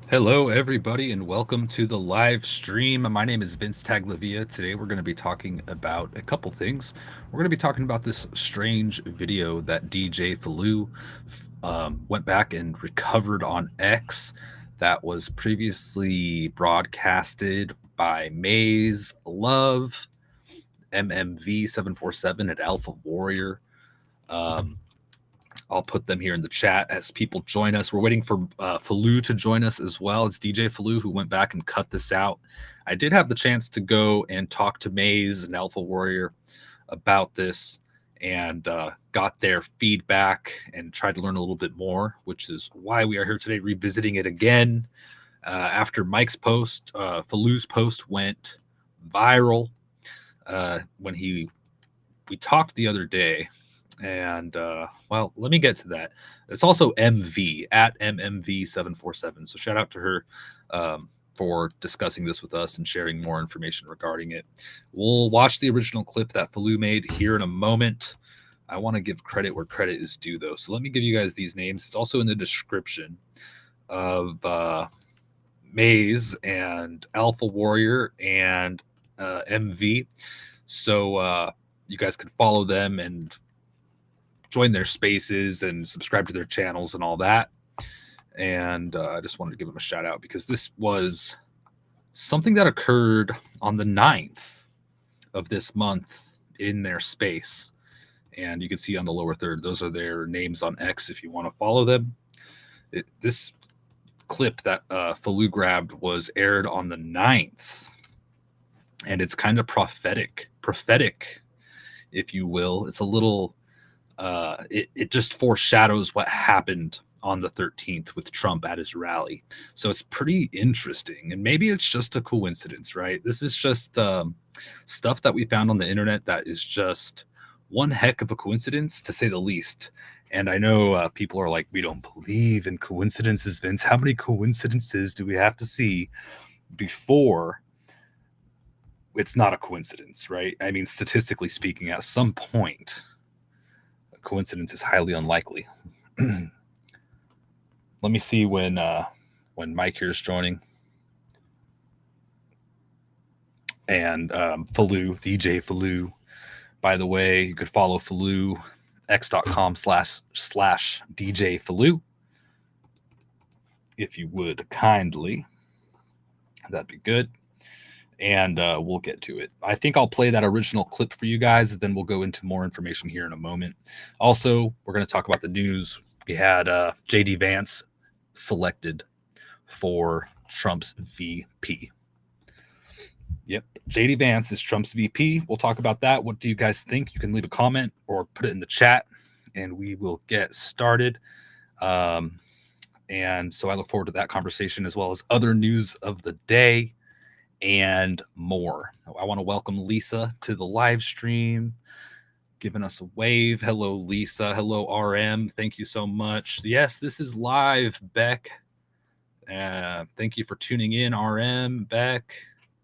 Hello, everybody, and welcome to the live stream. My name is Vince Taglavia. Today, we're going to be talking about a couple things. We're going to be talking about this strange video that DJ FALU went back and recovered on X that was previously broadcasted by Maze Love, MMV747, and Alpha Warrior. I'll put them here in the chat as people join us. We're waiting for FALU to join us as well. It's DJ FALU who went back and cut this out. I did have the chance to go and talk to Maze and Alpha Warrior about this and got their feedback and tried to learn a little bit more, which is why we are here today revisiting it again. After Mike's post, FALU's post went viral when we talked the other day. And well, let me get to that. It's also MV at MMV747. So shout out to her for discussing this with us and sharing more information regarding it. We'll watch the original clip that FALU made here in a moment. I want to give credit where credit is due, though. So let me give you guys these names. It's also in the description of Maze and Alpha Warrior and MV. So you guys can follow them and join their spaces and subscribe to their channels and all that. And I just wanted to give them a shout out because this was something that occurred on the 9th of this month in their space. And you can see on the lower third, those are their names on X if you want to follow them. This clip that FALU grabbed was aired on the 9th. And it's kind of prophetic, if you will. It's a little it just foreshadows what happened on the 13th with Trump at his rally. So it's pretty interesting. And maybe it's just a coincidence, right? This is just stuff that we found on the internet that is just one heck of a coincidence, to say the least. And I know people are like, we don't believe in coincidences, Vince. How many coincidences do we have to see before it's not a coincidence, right? I mean, statistically speaking, at some point, coincidence is highly unlikely. Let me see when Mike here is joining. And FALU, DJ FALU. By the way, you could follow FALU, x.com/DJ FALU. If you would kindly, that'd be good. And we'll get to it. I think I'll play that original clip for you guys, then we'll go into more information here in a moment. Also, we're going to talk about the news. We had JD VANCE selected for Trump's VP. Yep, JD VANCE is Trump's VP. We'll talk about that. What do you guys think? You can leave a comment or put it in the chat, and we will get started. And so I look forward to that conversation as well as other news of the day and more. I want to welcome Lisa to the live stream, giving us a wave. Hello, Lisa. Hello, RM. Thank you so much. Yes, this is live, Beck. Thank you for tuning in, RM. Beck,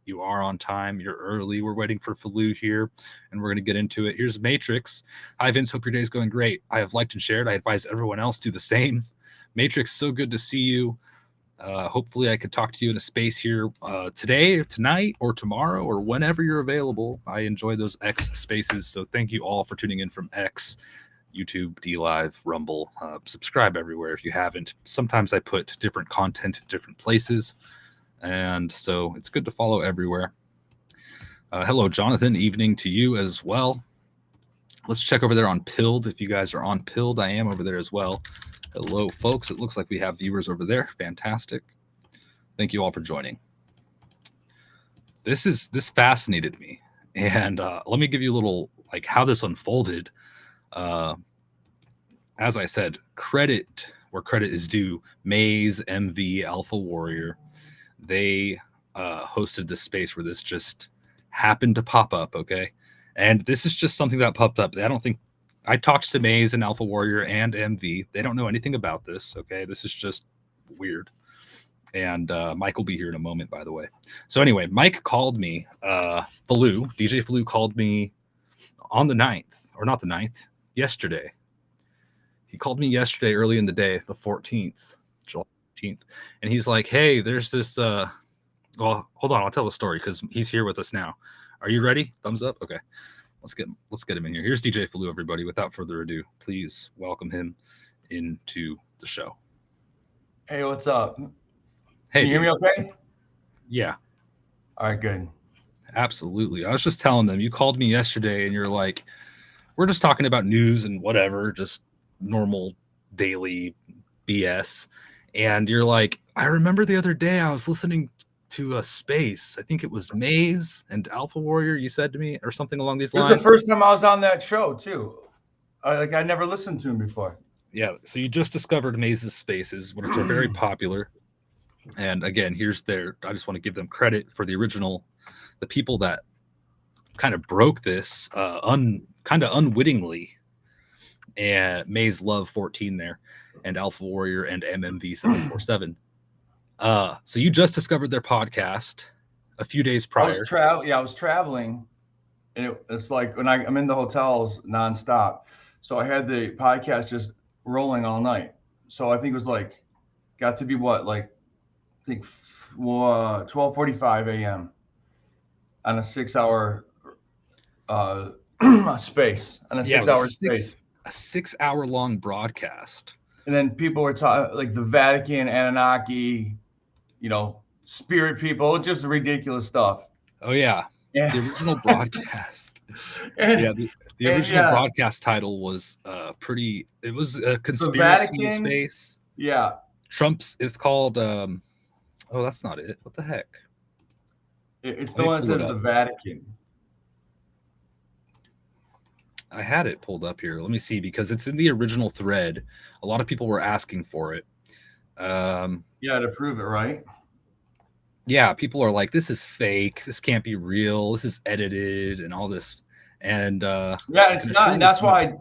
you are on time. You're early. We're waiting for FALU here, and we're going to get into it. Here's Matrix. Hi, Vince. Hope your day's going great. I have liked and shared. I advise everyone else do the same. Matrix, so good to see you. Hopefully I could talk to you in a space here today or tonight or tomorrow or whenever you're available. I enjoy those X spaces. So thank you all for tuning in from X, YouTube, DLive, Rumble. Subscribe everywhere if you haven't. Sometimes I put different content in different places. And so it's good to follow everywhere. Hello, Jonathan. Evening to you as well. Let's check over there on Pilled. If you guys are on Pilled, I am over there as well. Hello, folks. It looks like we have viewers over there. Fantastic. Thank you all for joining. This fascinated me. And let me give you a little, like, how this unfolded. As I said, credit where credit is due. Maze, MV, Alpha Warrior, they hosted this space where this just happened to pop up, okay? And this is just something that popped up. I talked to Maze and Alpha Warrior and MV. They don't know anything about this, okay? This is just weird. And Mike will be here in a moment, by the way. So anyway, Mike called me, FALU, DJ FALU called me on the 9th, or not the 9th, yesterday. He called me yesterday early in the day, the 14th, July 14th, and he's like, "Hey, there's this." Well, hold on, I'll tell the story because he's here with us now. Are you ready? Thumbs up. Okay, let's get him in here. Here's DJ FALU, everybody. Without further ado, please welcome him into the show. Hey, what's up? Hey, can you hear me okay? Yeah. All right, good. Absolutely. I was just telling them, you called me yesterday and you're like, we're just talking about news and whatever, just normal daily BS. And you're like, I remember the other day I was listening to a space. I think it was Maze and Alpha Warrior, you said to me, or something along these lines. It was the first time I was on that show, too. I never listened to him before. Yeah. So you just discovered Maze's spaces, which are very popular. And again, I just want to give them credit for the original, the people that kind of broke this kind of unwittingly, and Maze Love 14 there, and Alpha Warrior and MMV 747. So you just discovered their podcast a few days prior. I was traveling, and it's like when I'm in the hotels nonstop. So I had the podcast just rolling all night. So I think it was got to be 12:45 a.m. on a 6-hour space. On a 6-hour space. A 6-hour long broadcast. And then people were talking like the Vatican, Anunnaki, spirit people, just ridiculous stuff. Oh yeah. The original broadcast. The original broadcast title was it was a conspiracy space. Yeah. Trump's is called oh, that's not it. What the heck? It's the one that says the Vatican. I had it pulled up here. Let me see, because it's in the original thread. A lot of people were asking for it. To prove it, right? Yeah, people are like, this is fake. This can't be real. This is edited and all this. And it's not. And that's why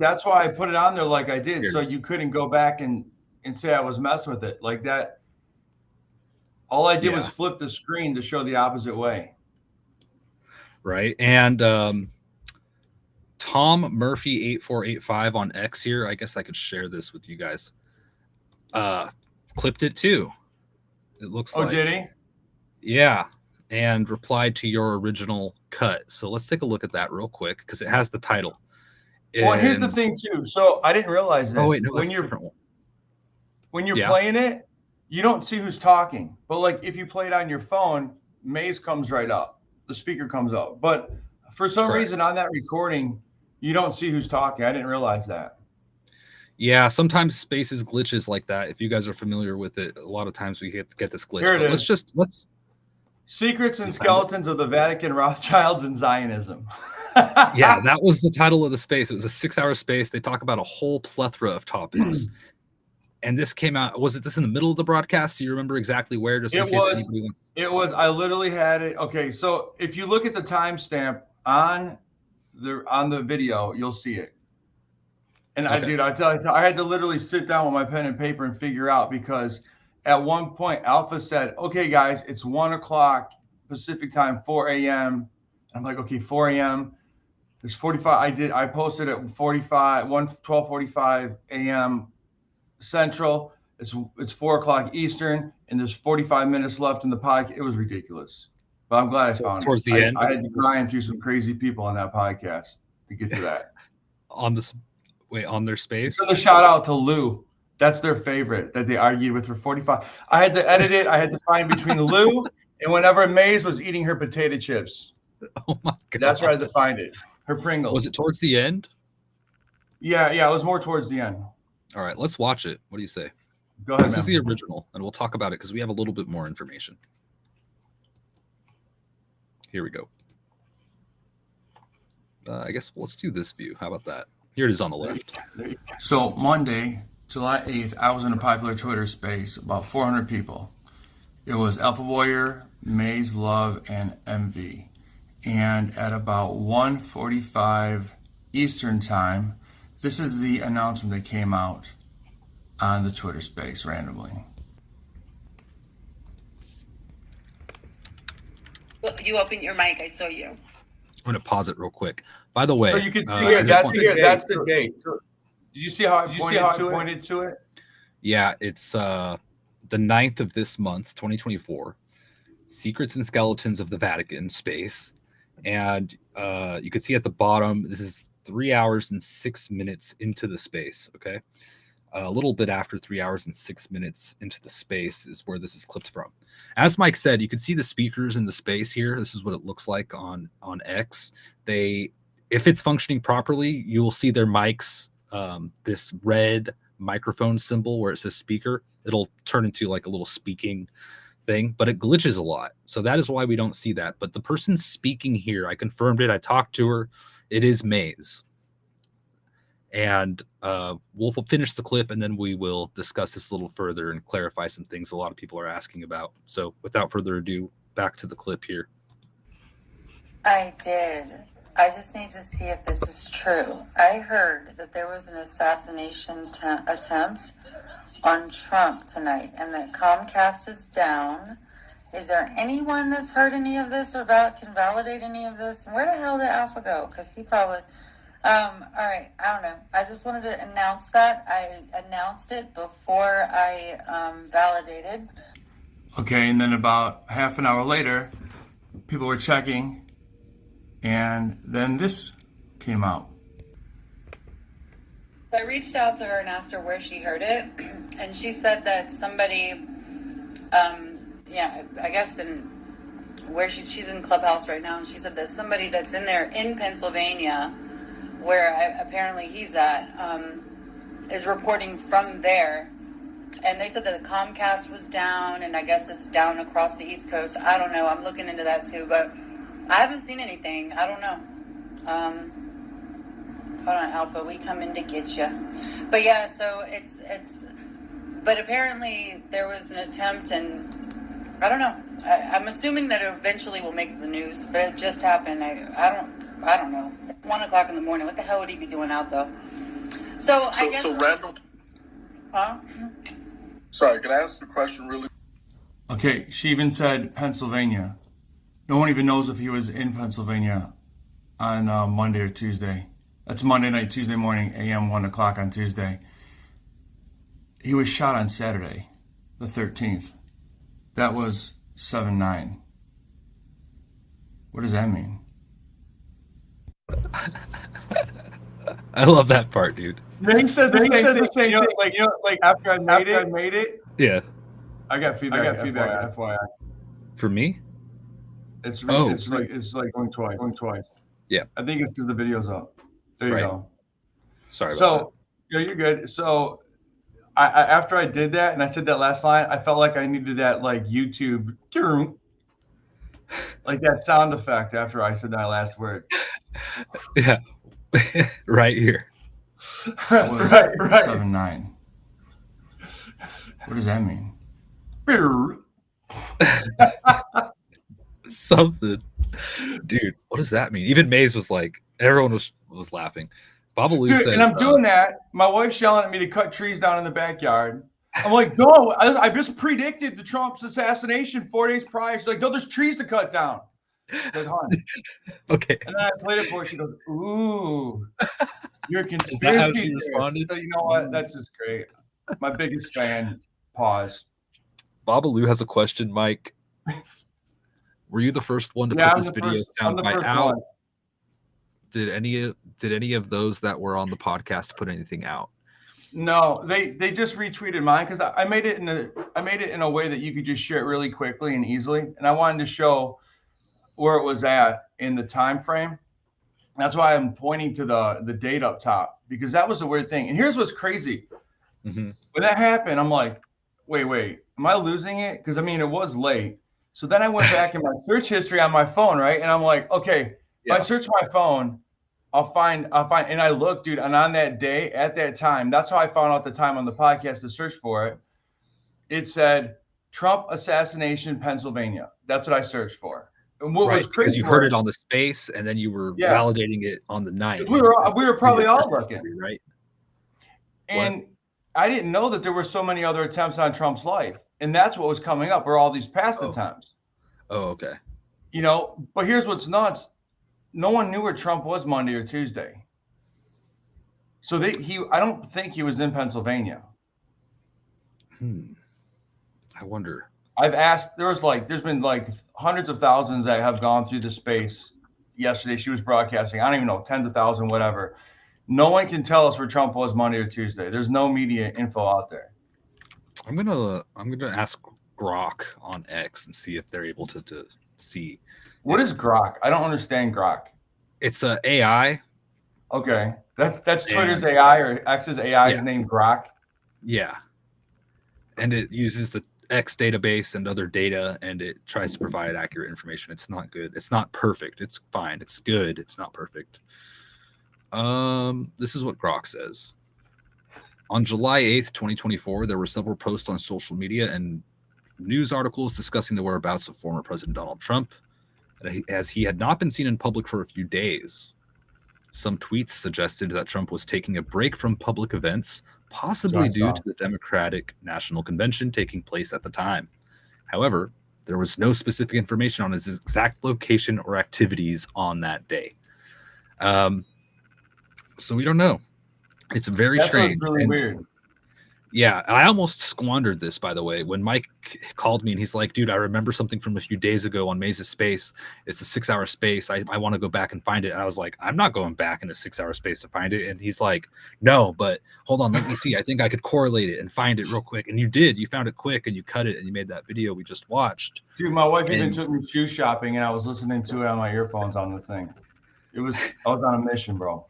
I put it on there like I did, so you couldn't go back and say I was messing with it like that. All I did was flip the screen to show the opposite way. Right. And Tom Murphy 8485 on X here. I guess I could share this with you guys. Clipped it too. It looks like. Oh, did he? Yeah. And replied to your original cut. So let's take a look at that real quick because it has the title. Well, here's the thing too. So I didn't realize this. Oh wait, no, that's a different one. When you're playing it, you don't see who's talking. But like if you play it on your phone, Maze comes right up. The speaker comes up. But for some reason on that recording, you don't see who's talking. I didn't realize that. Yeah, sometimes spaces glitches like that. If you guys are familiar with it, a lot of times we get this glitch. Here it is. Let's Secrets and Skeletons of the Vatican, Rothschilds, and Zionism. Yeah, that was the title of the space. It was a 6-hour space. They talk about a whole plethora of topics. And this came out. Was this in the middle of the broadcast? Do you remember exactly where? Just in case anybody wants. It was. I literally had it. Okay, so if you look at the timestamp on the video, you'll see it. And I had to literally sit down with my pen and paper and figure out, because at one point Alpha said, "Okay, guys, it's 1:00 Pacific time, 4 a.m." I'm like, "Okay, 4 a.m." There's 45. I posted at 12:45 a.m. Central. It's 4:00 Eastern, and there's 45 minutes left in the podcast. It was ridiculous, but I'm glad I found it. Towards the end, I had to grind through some crazy people on that podcast to get to that. on their space. So the shout out to Lou. That's their favorite that they argued with for 45. I had to edit it. I had to find between Lou and whenever Maze was eating her potato chips. Oh my God. That's where I had to find it. Her Pringles. Was it towards the end? Yeah, it was more towards the end. All right, let's watch it. What do you say? Go ahead. This is the original, and we'll talk about it because we have a little bit more information. Here we go. I guess let's do this view. How about that? Here it is on the left. So Monday, July 8th, I was in a popular Twitter space, about 400 people. It was Alpha Warrior, Maze Love, and MV. And at about 1:45 Eastern time, this is the announcement that came out on the Twitter space randomly. Well, you opened your mic. I saw you. I'm going to pause it real quick. By the way, so you can see here, that's the date. So, did you see how I pointed to it? Yeah, it's the 9th of this month, 2024, Secrets and Skeletons of the Vatican space. And you can see at the bottom, this is 3 hours and 6 minutes into the space. Okay. A little bit after 3 hours and 6 minutes into the space is where this is clipped from. As Mike said, you can see the speakers in the space here. This is what it looks like on X. If it's functioning properly, you will see their mics, this red microphone symbol where it says speaker. It'll turn into like a little speaking thing, but it glitches a lot. So that is why we don't see that. But the person speaking here, I confirmed it. I talked to her. It is Maze. And we'll finish the clip, and then we will discuss this a little further and clarify some things a lot of people are asking about. So without further ado, back to the clip here. I did. I just need to see if this is true. I heard that there was an assassination attempt on Trump tonight, and that Comcast is down. Is there anyone that's heard any of this or can validate any of this? And where the hell did Alpha go? Because he probably... all right, I don't know. I just wanted to announce that. I announced it before I validated. Okay, and then about half an hour later, people were checking, and then this came out. I reached out to her and asked her where she heard it, and she said that somebody, I guess where she's in Clubhouse right now, and she said that somebody that's in there in Pennsylvania, where apparently he's at, is reporting from there. And they said that the Comcast was down, and I guess it's down across the East Coast. I don't know. I'm looking into that too, but I haven't seen anything. I don't know. Hold on, Alpha. We coming to get you. But yeah, so it's. But apparently there was an attempt, and I don't know. I'm assuming that it eventually will make the news, but it just happened. I don't know. 1 o'clock in the morning. What the hell would he be doing out though? So I guess. So Randall. Huh? Sorry, can I ask a question really? Okay, she even said Pennsylvania. No one even knows if he was in Pennsylvania on Monday or Tuesday. That's Monday night, Tuesday morning, a.m., 1 o'clock on Tuesday. He was shot on Saturday, the 13th. That was 7/9. What does that mean? I love that part, dude. They said the same thing. Like after I made it. Yeah. I got feedback. FYI. For me? It's like going twice. Yeah. I think it's because the video's up. There you go. Sorry about that. You're good. So I after I did that and I said that last line, I felt like I needed that like YouTube like that sound effect after I said that last word. Yeah. Right here. Right. 7/9. What does that mean? Something. Dude, what does that mean? Even Maze was like, everyone was laughing. Babalu says, and I'm doing that. My wife's yelling at me to cut trees down in the backyard. I'm like, no, I just predicted the Trump's assassination 4 days prior. She's like, no, there's trees to cut down. I said, hon. Okay. And then I played it for her. She goes, ooh, you're a conspiracy. Is that how she responded? So you know what? That's just great. My biggest fan. Pause. Babalu has a question, Mike. Were you the first one to put this video soundbite out? One. Did any of those that were on the podcast put anything out? No, they just retweeted mine because I made it in a way that you could just share it really quickly and easily, and I wanted to show where it was at in the time frame. That's why I'm pointing to the date up top, because that was a weird thing. And here's what's crazy. Mm-hmm. When that happened, I'm like, wait, am I losing it? Because I mean, it was late. So then I went back in my search history on my phone, right? And I'm like, okay, if I search my phone, I'll find, and I looked, dude, and on that day, at that time, that's how I found out the time on the podcast to search for it. It said Trump assassination, Pennsylvania. That's what I searched for. And what was crazy, because you heard it on the space, and then you were validating it on the night. We were probably all looking, right? And I didn't know that there were so many other attempts on Trump's life, and that's what was coming up, were all these past attempts. Oh, okay. You know, but here's what's nuts. No one knew where Trump was Monday or Tuesday. So I don't think he was in Pennsylvania. I wonder. I've asked. There's been like hundreds of thousands that have gone through the space. Yesterday, she was broadcasting. I don't even know, tens of thousands, whatever. No one can tell us where Trump was Monday or Tuesday. There's no media info out there. I'm gonna ask Grok on X and see if they're able to see. What is Grok? I don't understand Grok. It's a AI. Okay, that's Twitter's AI or X's AI is named Grok. Yeah, and it uses the X database and other data, and it tries to provide accurate information. It's not good. It's not perfect. It's fine. It's good. It's not perfect. This is what Grok says. On July 8th, 2024, there were several posts on social media and news articles discussing the whereabouts of former President Donald Trump, as he had not been seen in public for a few days. Some tweets suggested that Trump was taking a break from public events, possibly due to the Democratic National Convention taking place at the time. However, there was no specific information on his exact location or activities on that day. So we don't know. It's very strange. Really weird. Yeah, I almost squandered this, by the way, when Mike called me and he's like, dude, I remember something from a few days ago on Maze's space. It's a 6-hour space. I want to go back and find it. And I was like, I'm not going back in a 6-hour space to find it. And he's like, no, but hold on, let me see. I think I could correlate it and find it real quick. And you did. You found it quick and you cut it and you made that video we just watched. Dude, my wife even took me shoe shopping and I was listening to it on my earphones on the thing. I was on a mission, bro.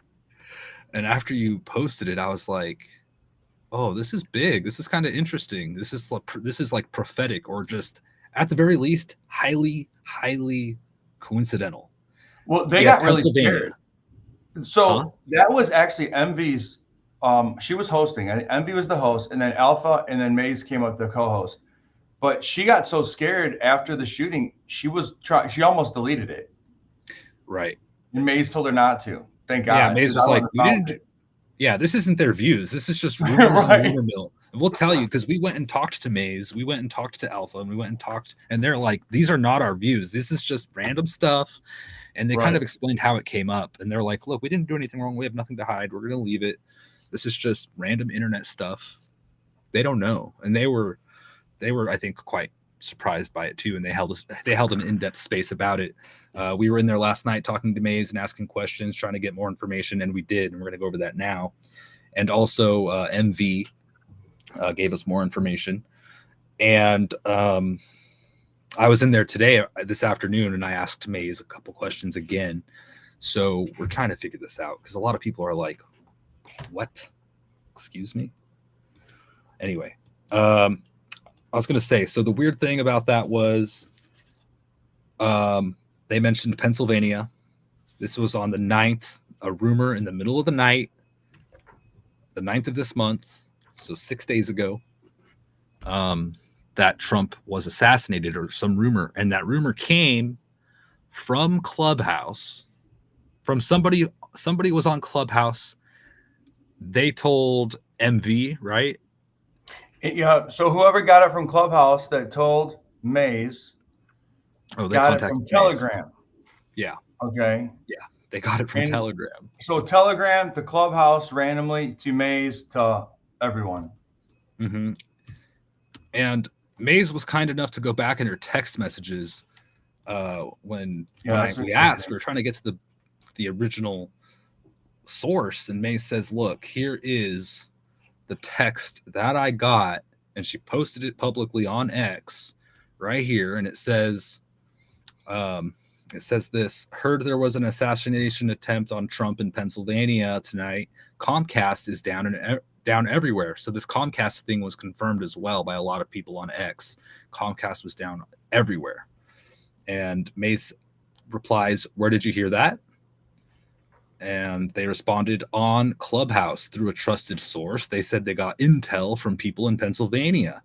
And after you posted it, I was like, oh, this is big. This is kind of interesting. This is like prophetic, or just at the very least, highly coincidental. Well, they got really scared. So that was actually MV's. She was hosting. MV was the host, and then Alpha, and then Maze came up the co-host. But she got so scared after the shooting, she almost deleted it. Right. And Maze told her not to. Thank God. Yeah, Maze was like, we didn't. Yeah, this isn't their views. This is just rumors and rumor mill. And we'll tell you, because we went and talked to Maze, we went and talked to Alpha, and we went and talked, and they're like, these are not our views. This is just random stuff. And they kind of explained how it came up. And they're like, look, we didn't do anything wrong. We have nothing to hide. We're going to leave it. This is just random internet stuff. They don't know. And they were, I think, quite surprised by it too. And they held an in-depth space about it. We were in there last night talking to Maze and asking questions, trying to get more information, and we did. And we're going to go over that now. And also MV gave us more information. And I was in there this afternoon, and I asked Maze a couple questions again. So we're trying to figure this out, because a lot of people are like, what? Excuse me? Anyway, I was going to say, so the weird thing about that was they mentioned Pennsylvania. This was on the 9th, a rumor in the middle of the night, the 9th of this month, so 6 days ago, that Trump was assassinated, or some rumor. And that rumor came from Clubhouse, from somebody was on Clubhouse. They told MV, right? Yeah. So whoever got it from Clubhouse that told Maze, they got it from Telegram. Maze. Yeah. Okay. Yeah. They got it from Telegram. So Telegram to Clubhouse, randomly to Maze, to everyone. Mm-hmm. And Maze was kind enough to go back in her text messages when we asked. We were trying to get to the original source, and Maze says, look, here is the text that I got, and she posted it publicly on X right here, and it says this: heard there was an assassination attempt on Trump in Pennsylvania tonight. Comcast is down everywhere. So this Comcast thing was confirmed as well by a lot of people on X. Comcast was down everywhere. And Mace replies, where did you hear that? And they responded, on Clubhouse, through a trusted source. They said they got intel from people in Pennsylvania.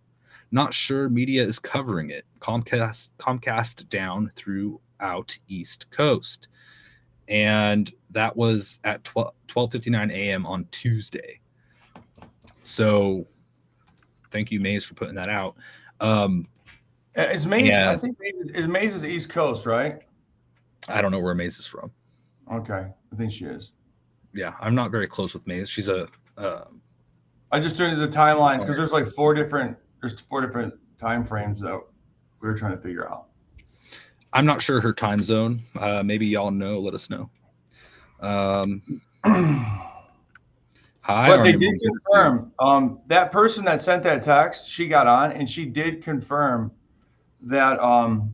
Not sure media is covering it. Comcast down throughout East Coast. And that was at 12:59 a.m. on Tuesday. So thank you, Maze, for putting that out. Is Maze, I think Maze is East Coast, right? I don't know where Maze is from. Okay. I think she is. Yeah, I'm not very close with Maze. She's I just doing the timelines because there's four different time frames that we were trying to figure out. I'm not sure her time zone. Maybe y'all know. Let us know. Hi, But they Army did Mom. confirm that person that sent that text, she got on and she did confirm that all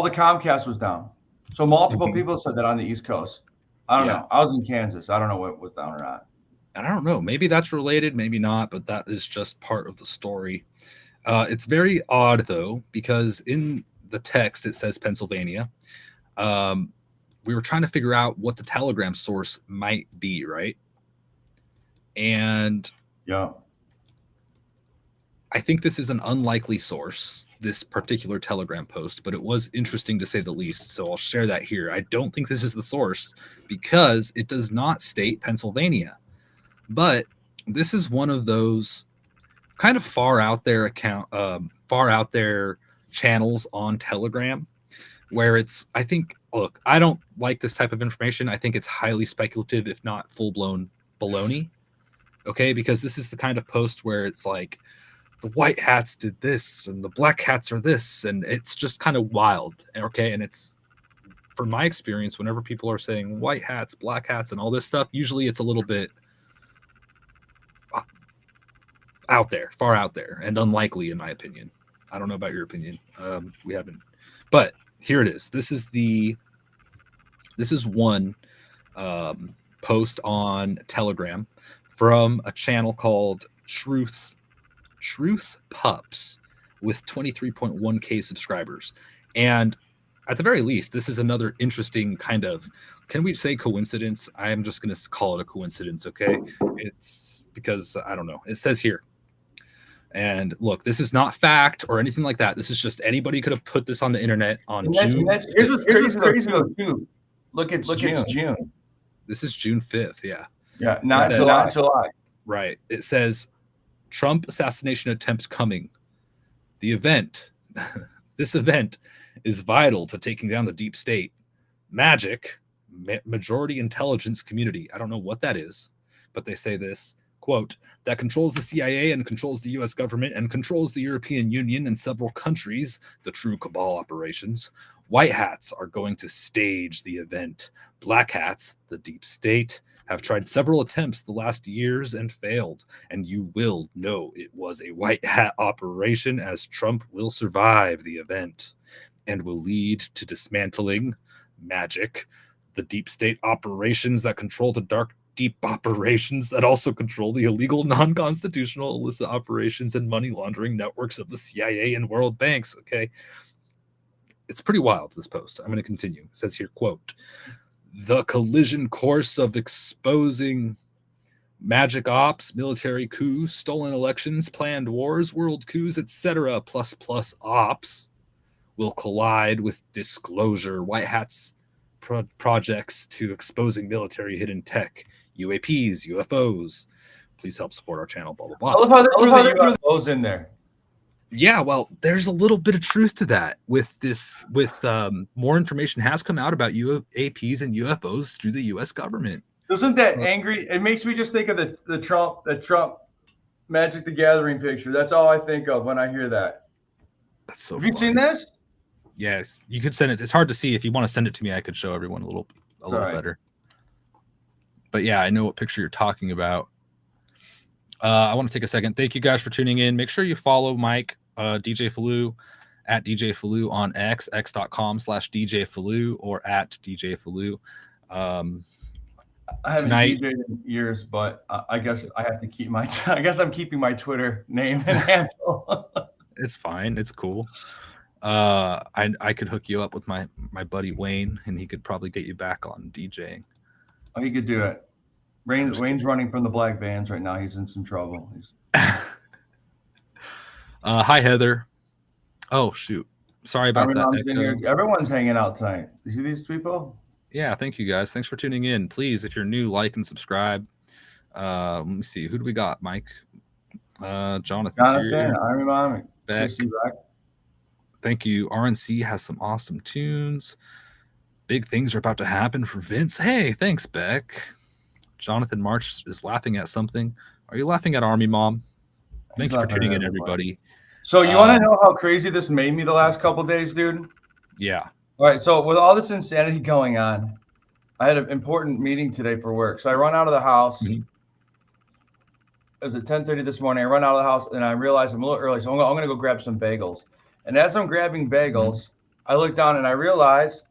the Comcast was down. So multiple people said that on the East Coast. I don't know. I was in Kansas. I don't know what was down or not. And I don't know. Maybe that's related, maybe not, but that is just part of the story. It's very odd, though, because in the text it says Pennsylvania. We were trying to figure out what the Telegram source might be, right? And yeah, I think this is an unlikely source, this particular Telegram post, but it was interesting to say the least. So I'll share that here. I don't think this is the source because it does not state Pennsylvania. But this is one of those kind of far out there channels on Telegram where it's, I think, look, I don't like this type of information. I think it's highly speculative, if not full blown baloney. Okay. Because this is the kind of post where it's like the white hats did this and the black hats are this. And it's just kind of wild. Okay. And it's, from my experience, whenever people are saying white hats, black hats, and all this stuff, usually it's a little bit out there, far out there, and unlikely, in my opinion. I don't know about your opinion. We haven't, but here it is. This is one post on Telegram from a channel called Truth Pups with 23.1K subscribers. And at the very least, this is another interesting kind of, can we say coincidence? I am just going to call it a coincidence, okay? It's because, I don't know. It says here, and look, this is not fact or anything like that. This is just anybody could have put this on the internet on June. Here's what's crazy though, too. Look, it's June. This is June 5th, yeah. Yeah, not July. Right. It says, Trump assassination attempt coming. The event, this event is vital to taking down the deep state. Magic, majority intelligence community. I don't know what that is, but they say this, quote, that controls the CIA and controls the U.S. government and controls the European Union and several countries, the true cabal operations. White hats are going to stage the event. Black hats, the deep state, have tried several attempts the last years and failed, and you will know it was a white hat operation, as Trump will survive the event and will lead to dismantling magic, the deep state operations that control the dark deep operations that also control the illegal, non-constitutional, illicit operations and money laundering networks of the CIA and world banks. Okay. It's pretty wild, this post. I'm going to continue. It says here, quote, the collision course of exposing magic ops, military coups, stolen elections, planned wars, world coups, etc., plus ops will collide with disclosure, white hats projects to exposing military hidden tech, UAPs, UFOs. Please help support our channel, blah, blah, blah. I love how they threw the UFOs in there. Yeah, well, there's a little bit of truth to that with this, more information has come out about UAPs and UFOs through the U.S. government. Doesn't that angry? It makes me just think of the Trump Magic the Gathering picture. That's all I think of when I hear that. That's so Have you seen this? Yes, you could send it. It's hard to see. If you want to send it to me, I could show everyone a little better. But yeah, I know what picture you're talking about. I want to take a second. Thank you guys for tuning in. Make sure you follow Mike, DJ FALU, at DJ FALU on x.com/DJ FALU or at DJ FALU. I haven't DJed in years, but I guess I have to keep I guess I'm keeping my Twitter name and handle. It's fine. It's cool. I could hook you up with my buddy Wayne, and he could probably get you back on DJing. Oh, he could do it. Wayne's running from the black vans right now. He's in some trouble. Hi, Heather. Oh, shoot. Sorry about that. Everyone's hanging out tonight. You see these people? Yeah, thank you guys. Thanks for tuning in. Please, if you're new, like and subscribe. Let me see. Who do we got, Mike? Jonathan, Army Mommy. Beck. Thank you. RNC has some awesome tunes. Big things are about to happen for Vince. Hey, thanks, Beck. Jonathan March is laughing at something. Are you laughing at Army Mom? Thank you for tuning in, everybody. So you want to know how crazy this made me the last couple days, dude? Yeah. All right. So with all this insanity going on, I had an important meeting today for work. So I run out of the house. Mhm. It was at 10:30 this morning. I run out of the house and I realize I'm a little early. So I'm going to go grab some bagels. And as I'm grabbing bagels, I look down and I realize,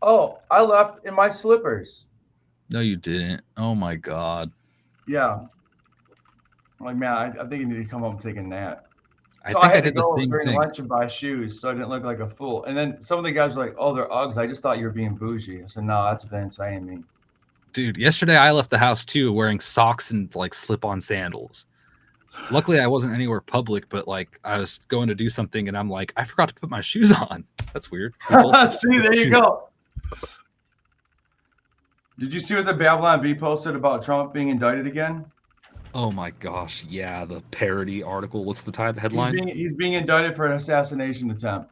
oh, I left in my slippers. No, you didn't. Oh my God. Yeah. I'm like, man, I think you need to come home and take a nap. I So think I I had to did the go same during thing. lunch and buy shoes so I didn't look like a fool. And then some of the guys were like, oh, they're Uggs. I just thought you were being bougie. I said, no, that's Vince. I ain't me. Dude, yesterday I left the house too wearing socks and like slip-on sandals. Luckily, I wasn't anywhere public, but like I was going to do something and I'm like, I forgot to put my shoes on. That's weird. See, there you go. Did you see what the Babylon Bee posted about Trump being indicted again? Oh my gosh. Yeah, the parody article. What's the title headline? He's being indicted for an assassination attempt.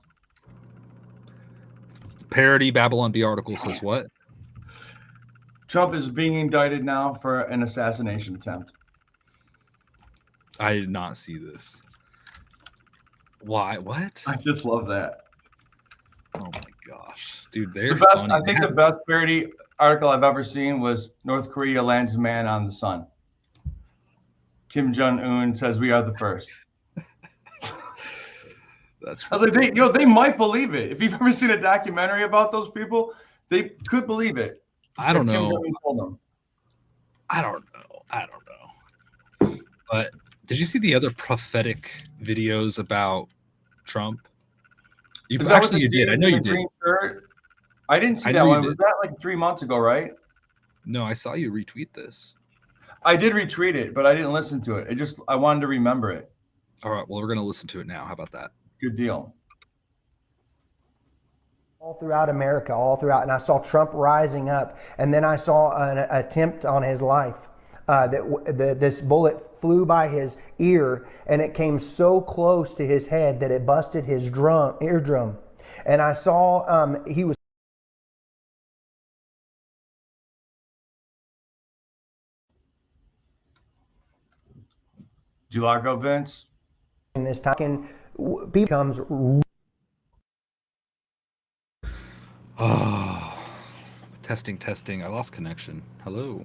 Parody Babylon Bee article says what? Trump is being indicted now for an assassination attempt. I did not see this. Why? What? I just love that. Oh my gosh. Dude, they're The best, funny. I think the best parody article I've ever seen was North Korea lands a man on the sun. Kim Jong-un says we are the first. That's I was like, they might believe it. If you've ever seen a documentary about those people, they could believe it. I don't know. Kim Jong-un told them. I don't know. But did you see the other prophetic videos about Trump? You did. I know you did. I didn't see that one. Was that like 3 months ago, right? No, I saw you retweet this. I did retweet it, but I didn't listen to it. I wanted to remember it. All right. Well, we're going to listen to it now. How about that? Good deal. All throughout America, all throughout. And I saw Trump rising up. And then I saw an attempt on his life. This bullet flew by his ear and it came so close to his head that it busted his eardrum. And I saw he was. Did you lock up, Vince? In this time, becomes. Oh, testing. I lost connection. Hello.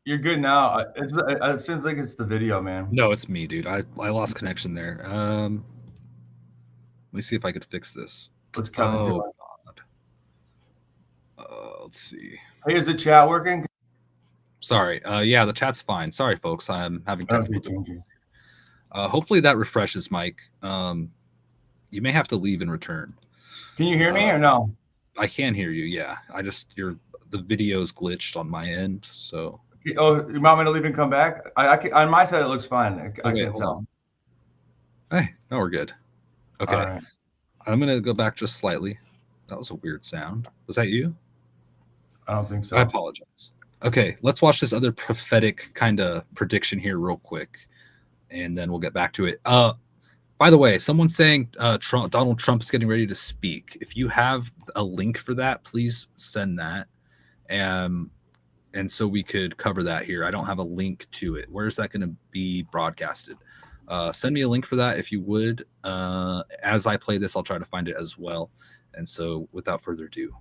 You're good now. It seems like it's the video, man. No, it's me, dude. I lost connection there. Let me see if I could fix this. What's Kevin doing? God. Let's see. Hey, is the chat working? Sorry. Yeah, the chat's fine. Sorry, folks. I'm having technical difficulties. Hopefully that refreshes, Mike. You may have to leave and return. Can you hear me or no? I can hear you. Yeah. The video's glitched on my end. So. Oh, you want me to leave and come back? On my side, it looks fine. I can't tell. Hey, no, we're good. Okay. All right. I'm going to go back just slightly. That was a weird sound. Was that you? I don't think so. I apologize. Okay, let's watch this other prophetic kind of prediction here real quick, and then we'll get back to it. By the way, someone's saying Donald Trump is getting ready to speak. If you have a link for that, please send that. And so we could cover that here. I don't have a link to it. Where is that going to be broadcasted? Send me a link for that if you would. As I play this, I'll try to find it as well. And so without further ado.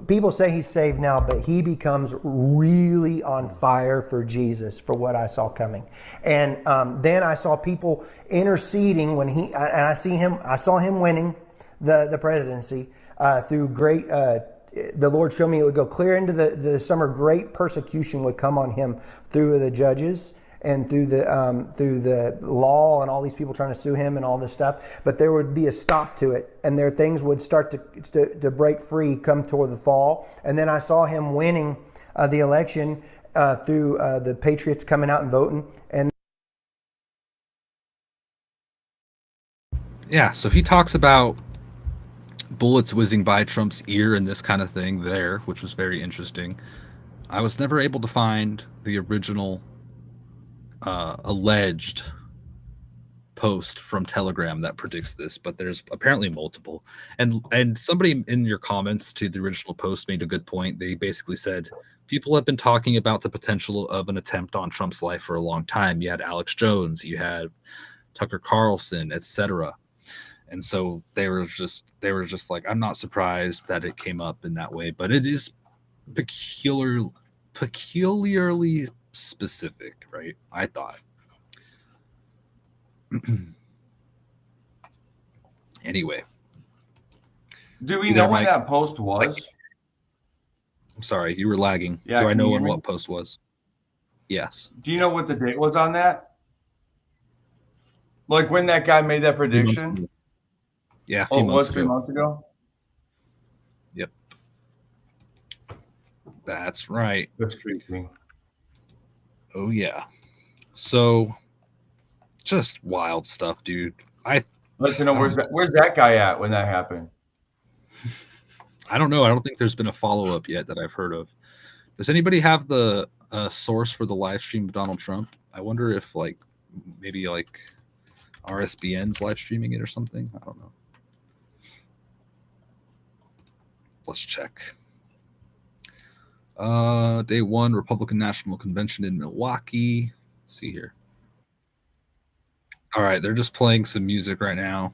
People say he's saved now, but he becomes really on fire for Jesus, for what I saw coming. And then I saw people interceding when I saw him winning the presidency through great. The Lord showed me it would go clear into the summer. Great persecution would come on him through the judges and through the law and all these people trying to sue him and all this stuff. But there would be a stop to it, and things would start to break free come toward the fall. And then I saw him winning the election through the Patriots coming out and voting. And yeah, so he talks about bullets whizzing by Trump's ear and this kind of thing there, which was very interesting. I was never able to find the original alleged post from Telegram that predicts this, but there's apparently multiple. And somebody in your comments to the original post made a good point. They basically said people have been talking about the potential of an attempt on Trump's life for a long time. You had Alex Jones, you had Tucker Carlson, etc. And so they were just like, I'm not surprised that it came up in that way, but it is peculiarly specific, right? I thought. Anyway. Do we know when that post was? I'm sorry, you were lagging. Yeah, do I know when what post was? Yes. Do you know what the date was on that? Like when that guy made that prediction? Yeah, a few months ago. 3 months ago? Yep. That's right. That's creepy. Oh, yeah. So, just wild stuff, dude. I'd like to know where's that guy at when that happened? I don't know. I don't think there's been a follow-up yet that I've heard of. Does anybody have the source for the live stream of Donald Trump? I wonder if maybe RSBN's live streaming it or something. I don't know. Let's check. Day 1, Republican National Convention in Milwaukee. Let's see here. All right, they're just playing some music right now.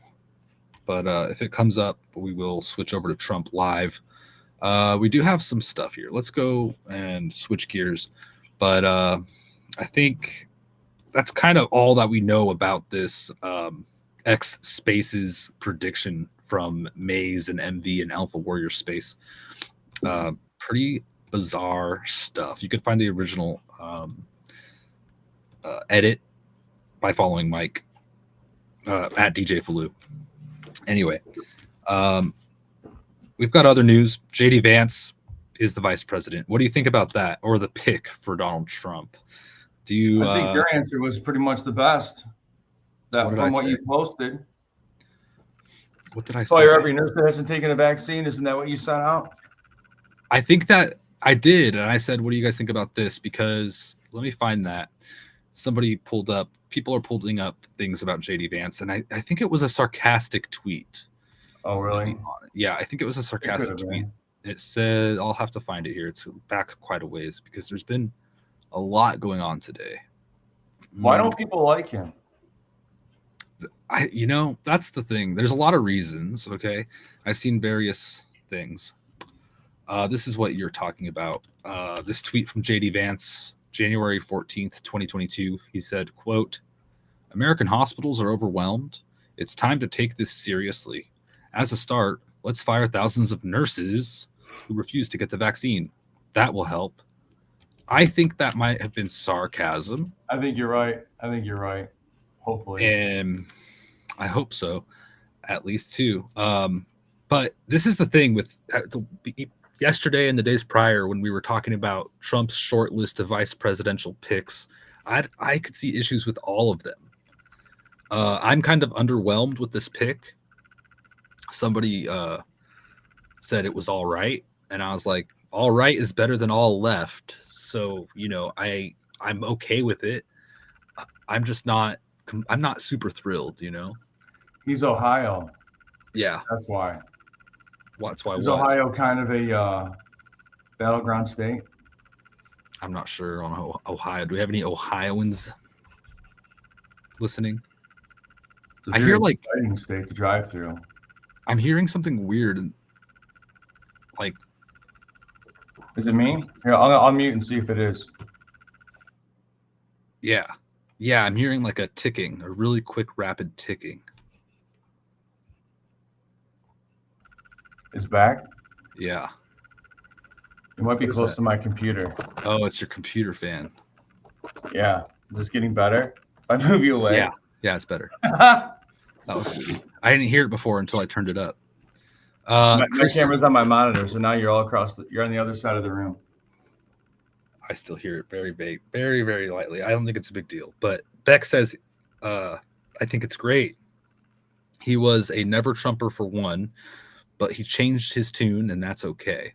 But if it comes up, we will switch over to Trump live. We do have some stuff here. Let's go and switch gears. But I think that's kind of all that we know about this X Spaces prediction from Maze and MV and Alpha Warrior Space. Pretty bizarre stuff. You could find the original edit by following Mike at DJ FALU. Anyway, we've got other news. JD Vance is the vice president. What do you think about that, or the pick for Donald Trump? Do you? I think your answer was pretty much the best. From what you posted. What did I say? For every nurse that hasn't taken a vaccine, isn't that what you sent out? I think that I did, and I said, "What do you guys think about this?" Because let me find that. Somebody pulled up. People are pulling up things about JD Vance, and I think it was a sarcastic tweet. Oh, really? Yeah, I think it was a sarcastic tweet. It said, I'll have to find it here. It's back quite a ways because there's been a lot going on today. Why don't people like him? That's the thing. There's a lot of reasons. Okay, I've seen various things. This is what you're talking about. This tweet from JD Vance, January 14th, 2022. He said, quote, "American hospitals are overwhelmed. It's time to take this seriously. As a start, let's fire thousands of nurses who refuse to get the vaccine. That will help." I think that might have been sarcasm. I think you're right. Hopefully. And I hope so, at least too. But this is the thing with yesterday and the days prior when we were talking about Trump's short list of vice presidential picks, I could see issues with all of them. I'm kind of underwhelmed with this pick. Somebody said it was all right, and I was like, all right is better than all left. So, I'm okay with it. I'm not super thrilled, He's Ohio. Yeah. That's why. That's why. Is Ohio kind of a battleground state? I'm not sure on Ohio. Do we have any Ohioans listening? It's a very exciting state to drive through. I'm hearing something weird. Is it me? Here, I'll unmute and see if it is. Yeah, I'm hearing like a ticking, a really quick, rapid ticking. It's back? Yeah. It might be close to my computer. Oh, it's your computer fan. Yeah. Is this getting better? If I move you away. Yeah, it's better. I didn't hear it before until I turned it up. My camera's on my monitor, so now you're all you're on the other side of the room. I still hear it very vague, very, very lightly. I don't think it's a big deal. But Beck says, I think it's great. He was a never Trumper for one, but he changed his tune, and that's okay.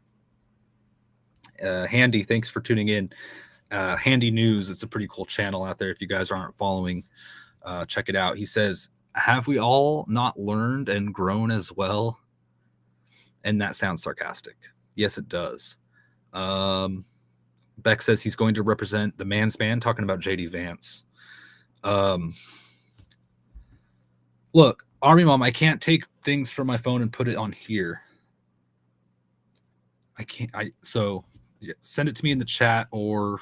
Handy, thanks for tuning in. Handy News, it's a pretty cool channel out there. If you guys aren't following, check it out. He says, have we all not learned and grown as well? And that sounds sarcastic. Yes, it does. Beck says he's going to represent the man's man, talking about JD Vance. Look, Army Mom, I can't take things from my phone and put it on here. I can't. So send it to me in the chat or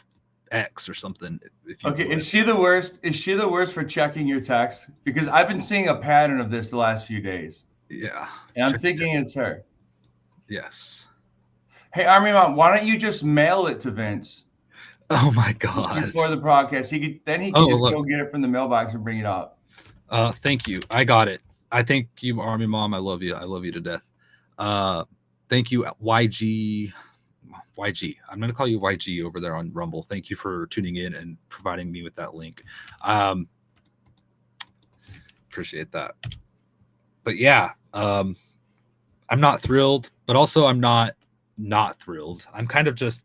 X or something. If you Okay, would. is she the worst? Is she the worst for checking your texts? Because I've been seeing a pattern of this the last few days. Yeah. And I'm thinking it's her. Yes. Hey, Army Mom, why don't you just mail it to Vince? Oh my God. Before the podcast, he can just go get it from the mailbox and bring it up. Thank you. I got it. I thank you, Army Mom. I love you. I love you to death. Thank you, YG. I'm going to call you YG over there on Rumble. Thank you for tuning in and providing me with that link. Appreciate that. But yeah, I'm not thrilled, but also I'm not thrilled. I'm kind of just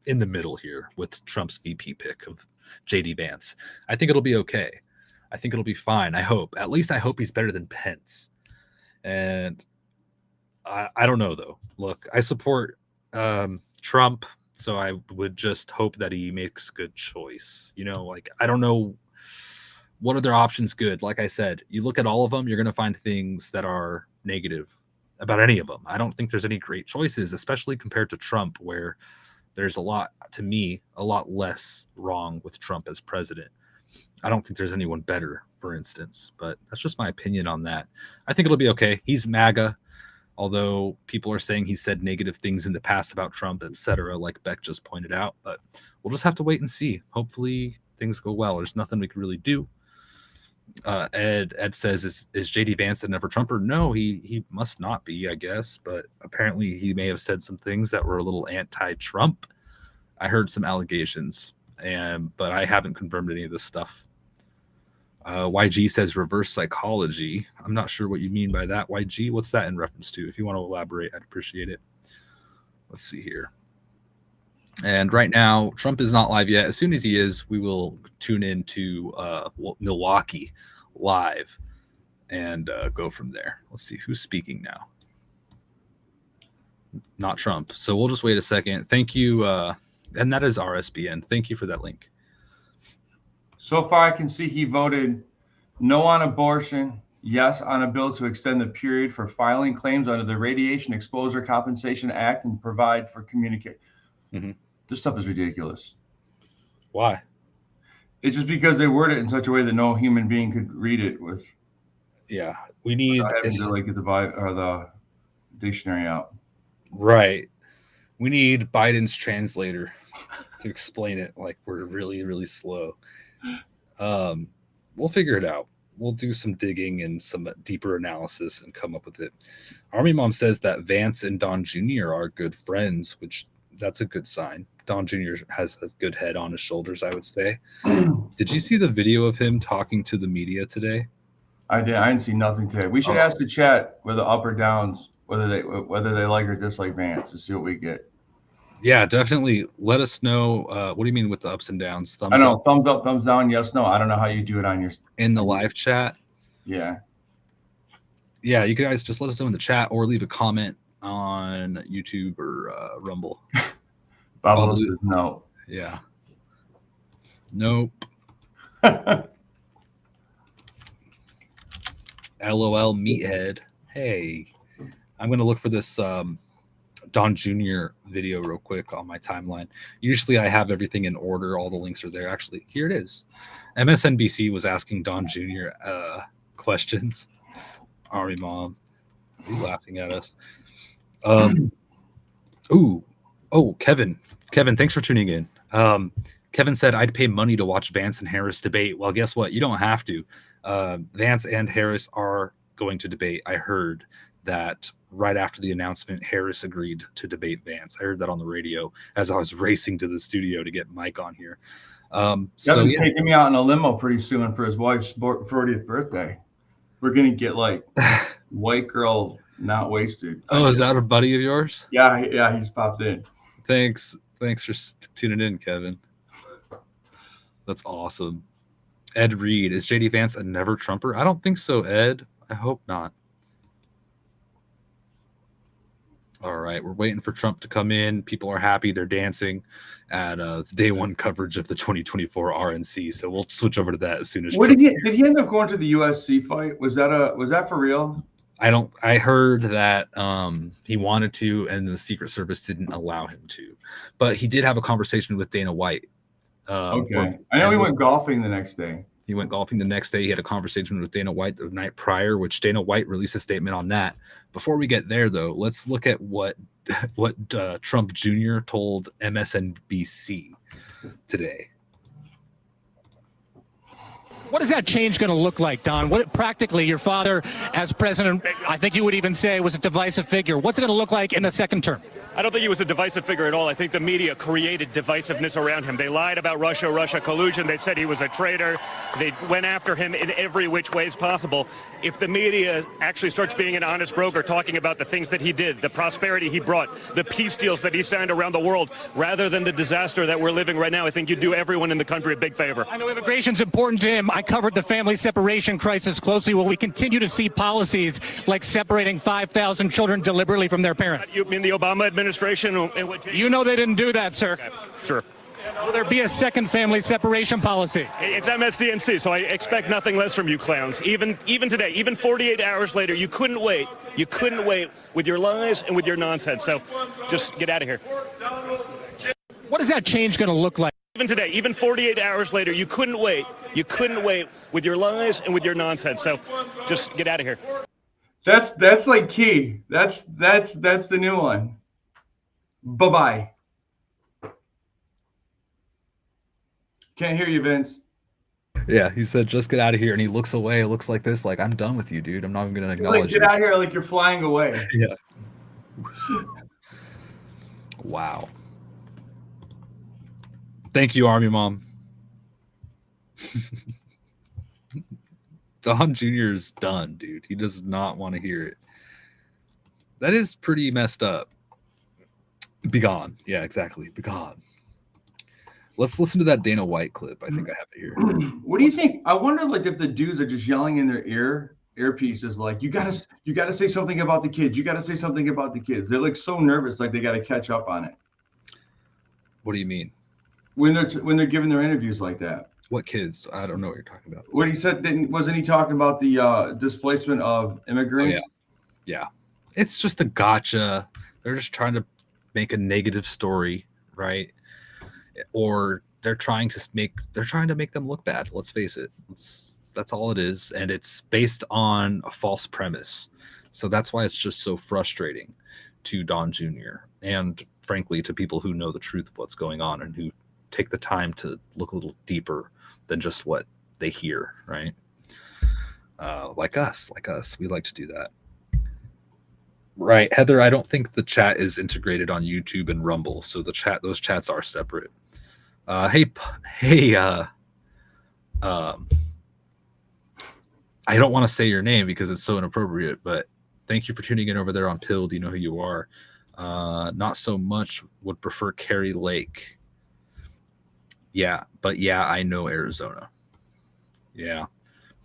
in the middle here with Trump's VP pick of JD Vance. I think it'll be okay. I think it'll be fine. I hope. At least I hope he's better than Pence. And I don't know, though. Look, I support Trump, so I would just hope that he makes a good choice. You know, like, I don't know what other options good. Like I said, you look at all of them, you're going to find things that are negative about any of them. I don't think there's any great choices, especially compared to Trump, where there's a lot less wrong with Trump as president. I don't think there's anyone better, for instance, but that's just my opinion on that. I think it'll be okay. He's MAGA, although people are saying he said negative things in the past about Trump, etc., like Beck just pointed out. But we'll just have to wait and see. Hopefully things go well. There's nothing we can really do. Ed says, is JD Vance a never Trumper? No, he must not be, I guess. But apparently he may have said some things that were a little anti-Trump. I heard some allegations, but I haven't confirmed any of this stuff. YG says reverse psychology. I'm not sure what you mean by that. YG, what's that in reference to? If you want to elaborate, I'd appreciate it. Let's see here. And right now, Trump is not live yet. As soon as he is, we will tune into Milwaukee live and go from there. Let's see who's speaking now. Not Trump. So we'll just wait a second. Thank you. And that is RSBN. Thank you for that link. So far, I can see he voted no on abortion, yes on a bill to extend the period for filing claims under the Radiation Exposure Compensation Act and provide for communicate. Mm-hmm. This stuff is ridiculous. Why? It's just because they word it in such a way that no human being could read it with. Yeah, we need having to get the dictionary out. Right. We need Biden's translator to explain it. Like, we're really, really slow. We'll figure it out. We'll do some digging and some deeper analysis and come up with it. Army Mom says that Vance and Don Jr. are good friends, which that's a good sign. Don Jr. has a good head on his shoulders, I would say. Did you see the video of him talking to the media today? I didn't see nothing today. We should ask the chat whether up or downs, whether they like or dislike Vance, to see what we get. Yeah, definitely. Let us know. What do you mean with the ups and downs? Thumbs up, thumbs down, yes, no. I don't know how you do it on your in the live chat. Yeah. Yeah, you guys just let us know in the chat or leave a comment on YouTube or Rumble. Babalu says no. Yeah. Nope. LOL meathead. Hey, I'm gonna look for this Don Jr. video real quick on my timeline. Usually I have everything in order. All the links are there. Actually, here it is. MSNBC was asking Don Jr. Questions. Army Mom, are you laughing at us? Kevin, thanks for tuning in. Kevin said, I'd pay money to watch Vance and Harris debate. Well, guess what? You don't have to. Vance and Harris are going to debate. I heard that right after the announcement, Harris agreed to debate Vance. I heard that on the radio as I was racing to the studio to get Mike on here. Kevin's taking me out in a limo pretty soon for his wife's 40th birthday. We're going to get like white girl not wasted. Oh, is that a buddy of yours? Yeah, he's popped in. Thanks for tuning in, Kevin. That's awesome. Ed Reed, is JD Vance a never Trumper? I don't think so, Ed. I hope not. All right, we're waiting for Trump to come in. People are happy; they're dancing at the day one coverage of the 2024 RNC. So we'll switch over to that as soon as. What did he end up going to the USC fight? Was that for real? I heard that he wanted to, and the Secret Service didn't allow him to. But he did have a conversation with Dana White. Okay, I know he went golfing the next day. He went golfing the next day. He had a conversation with Dana White the night prior, which Dana White released a statement on that. Before we get there, though, let's look at what Trump Jr. told MSNBC today. What is that change going to look like, Don? What practically, your father as president, I think you would even say, was a divisive figure. What's it going to look like in the second term? I don't think he was a divisive figure at all. I think the media created divisiveness around him. They lied about Russia collusion. They said he was a traitor. They went after him in every which way as possible. If the media actually starts being an honest broker, talking about the things that he did, the prosperity he brought, the peace deals that he signed around the world, rather than the disaster that we're living right now, I think you'd do everyone in the country a big favor. I know immigration's important to him. I covered the family separation crisis closely. Will we continue to see policies like separating 5,000 children deliberately from their parents? You mean the Obama administration? You know they didn't do that, sir. Okay, sure. Will there be a second family separation policy? It's MSDNC, so I expect nothing less from you clowns. Even today, even 48 hours later, you couldn't wait. You couldn't wait with your lies and with your nonsense. So just get out of here. What is that change going to look like? Even today, even 48 hours later, you couldn't wait. You couldn't wait with your lies and with your nonsense. So just get out of here. That's like key. That's the new one. Bye-bye. Can't hear you, Vince. Yeah, he said, just get out of here. And he looks away. It looks like this, like, I'm done with you, dude. I'm not even going to acknowledge you. Get out of here like you're flying away. Yeah. Wow. Thank you, Army Mom. Don Jr. is done, dude. He does not want to hear it. That is pretty messed up. Be gone. Yeah, exactly. Be gone. Let's listen to that Dana White clip. I think I have it here. What do you think? I wonder, like, if the dudes are just yelling in their earpieces, like, you gotta say something about the kids. You gotta say something about the kids. They're like so nervous, like they gotta catch up on it. What do you mean? When they're giving their interviews like that. What kids? I don't know what you're talking about. What he said, wasn't he talking about the displacement of immigrants? Oh, yeah. It's just a gotcha. They're just trying to make a negative story, right? Or they're trying to make them look bad. Let's face it. That's all it is, and it's based on a false premise. So that's why it's just so frustrating to Don Jr. and frankly to people who know the truth of what's going on and who take the time to look a little deeper than just what they hear, right? Like us, we like to do that. Right, Heather, I don't think the chat is integrated on YouTube and Rumble, so those chats are separate. I don't want to say your name because it's so inappropriate, but thank you for tuning in over there on Pilled. You know who you are. Not so much would prefer Carrie Lake. Yeah, but yeah, I know Arizona. Yeah.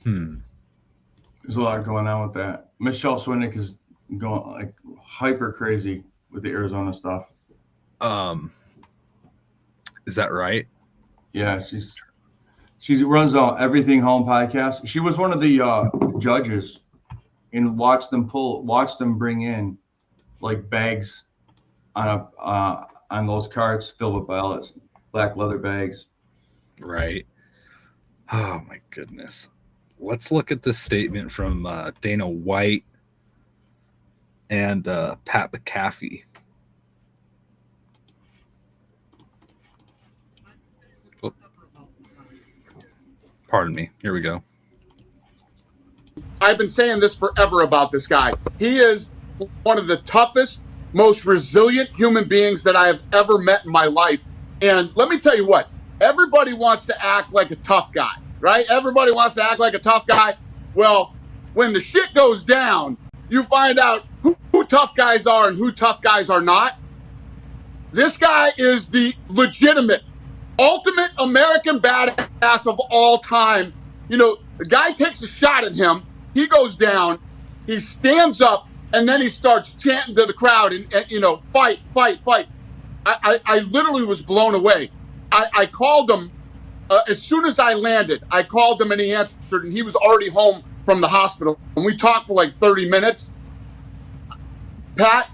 There's a lot going on with that. Michelle Swinnick is going like hyper crazy with the Arizona stuff. Is that right? Yeah, she runs an Everything Home podcast. She was one of the judges and watched them bring in like bags on those carts filled with ballots, black leather bags. Right. Oh my goodness. Let's look at this statement from Dana White and Pat McAfee. Oh. Pardon me. Here we go. I've been saying this forever about this guy. He is one of the toughest, most resilient human beings that I have ever met in my life. And let me tell you what, everybody wants to act like a tough guy, right? Everybody wants to act like a tough guy. Well, when the shit goes down, you find out who tough guys are and who tough guys are not. This guy is the legitimate, ultimate American badass of all time. You know, the guy takes a shot at him. He goes down. He stands up. And then he starts chanting to the crowd and fight, fight, fight. I literally was blown away. I called him as soon as I landed. I called him and he answered, and he was already home from the hospital. And we talked for like 30 minutes. Pat,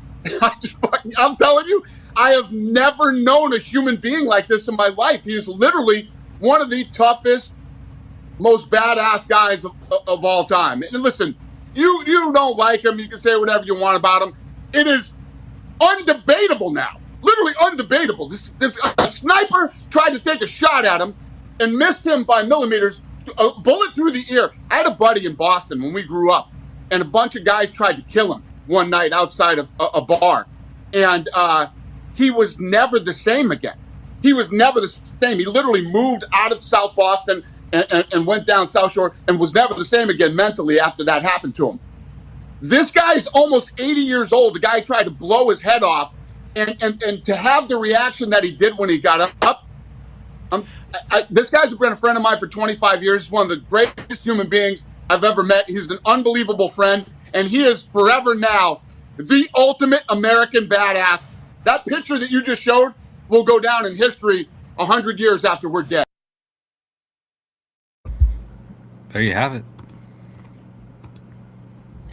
I'm telling you, I have never known a human being like this in my life. He is literally one of the toughest, most badass guys of all time. And listen, you don't like him. You can say whatever you want about him. It is undebatable now. Literally undebatable. This sniper tried to take a shot at him and missed him by millimeters. A bullet through the ear. I had a buddy in Boston when we grew up, and a bunch of guys tried to kill him one night outside of a bar. And he was never the same again. He was never the same. He literally moved out of South Boston and went down South Shore and was never the same again mentally after that happened to him. This guy's almost 80 years old. The guy tried to blow his head off. And to have the reaction that he did when he got up, this guy's been a friend of mine for 25 years. He's one of the greatest human beings I've ever met. He's an unbelievable friend, and he is forever now the ultimate American badass. That picture that you just showed will go down in history 100 years after we're dead. There you have it.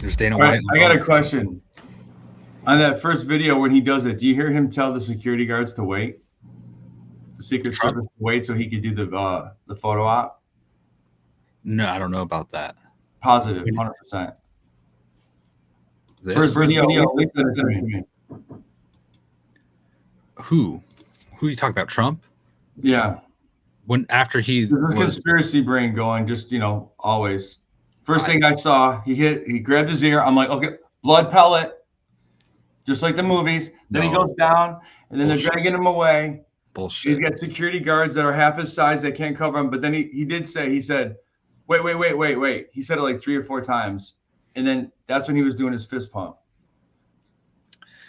There's Dana White. I got a question. On that first video when he does it, do you hear him tell the security guards to wait? The Secret Service to wait so he could do the photo op? No, I don't know about that. Positive, 100%. This video. Who are you talking about? Trump? Yeah. When after he there's a conspiracy brain going, just always. First thing I saw, he grabbed his ear. I'm like, okay, blood pellet. Just like the movies. Then he goes down, and then they're dragging him away. Bullshit. He's got security guards that are half his size. They can't cover him. But then he said, wait. He said it like 3 or 4 times. And then that's when he was doing his fist pump.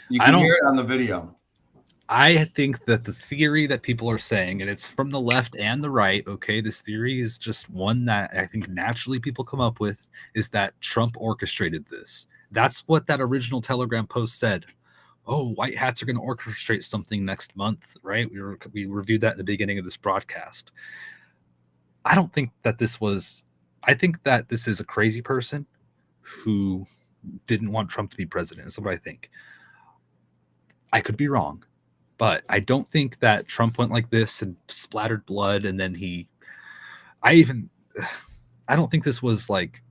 You can hear it on the video. I think that the theory that people are saying, and it's from the left and the right, okay, this theory is just one that I think naturally people come up with, is that Trump orchestrated this. That's what that original Telegram post said. Oh, white hats are going to orchestrate something next month, right? We reviewed that at the beginning of this broadcast. I don't think that I think that this is a crazy person who didn't want Trump to be president. That's what I think. I could be wrong, but I don't think that Trump went like this and splattered blood. And then I don't think this was like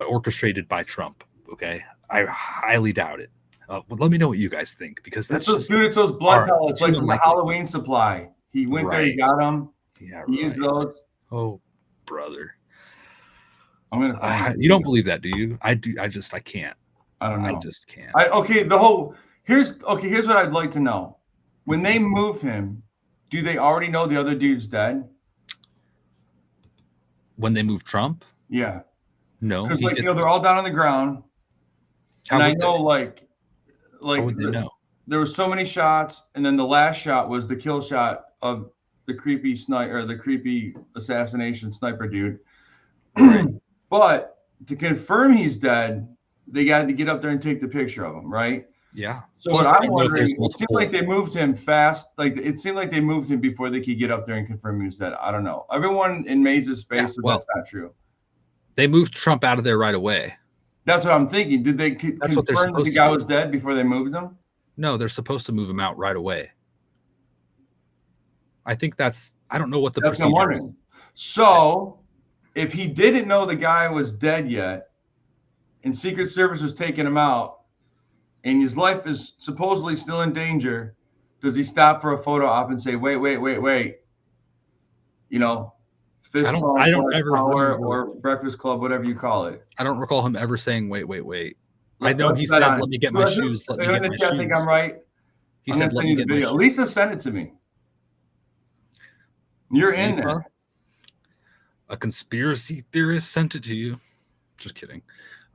orchestrated by Trump. Okay. I highly doubt it. Let me know what you guys think, because it's those blood pellets, like from the Halloween supply. He went there, he got them. Yeah, he used those. Oh, brother. I'm gonna. You don't believe that, do you? I do. I can't. I don't know. I just can't. Here's what I'd like to know. When they move him, do they already know the other dude's dead? When they move Trump? Yeah. No. Because they're all down on the ground. And I know, how would they know? There were so many shots, and then the last shot was the kill shot of the creepy sniper, or the creepy assassination sniper dude. Right. But to confirm he's dead, they got to get up there and take the picture of him, right? Yeah. So what I'm wondering, it seemed like they moved him fast. Like it seemed like they moved him before they could get up there and confirm he was dead. I don't know. Everyone in Maze's space said that's not true. They moved Trump out of there right away. That's what I'm thinking. Did they confirm that the guy was dead before they moved him? No, they're supposed to move him out right away. I think I don't know what the procedure is. So if he didn't know the guy was dead yet, and Secret Service was taking him out, and his life is supposedly still in danger, does he stop for a photo op and say, wait, fist bump, or Breakfast Club, whatever you call it? I don't recall him ever saying, wait. I know he said, let me get my shoes. Let me get my shoes. I think I'm right. He said, let me get my shoes. Lisa sent it to me. You're in there. A conspiracy theorist sent it to you. Just kidding.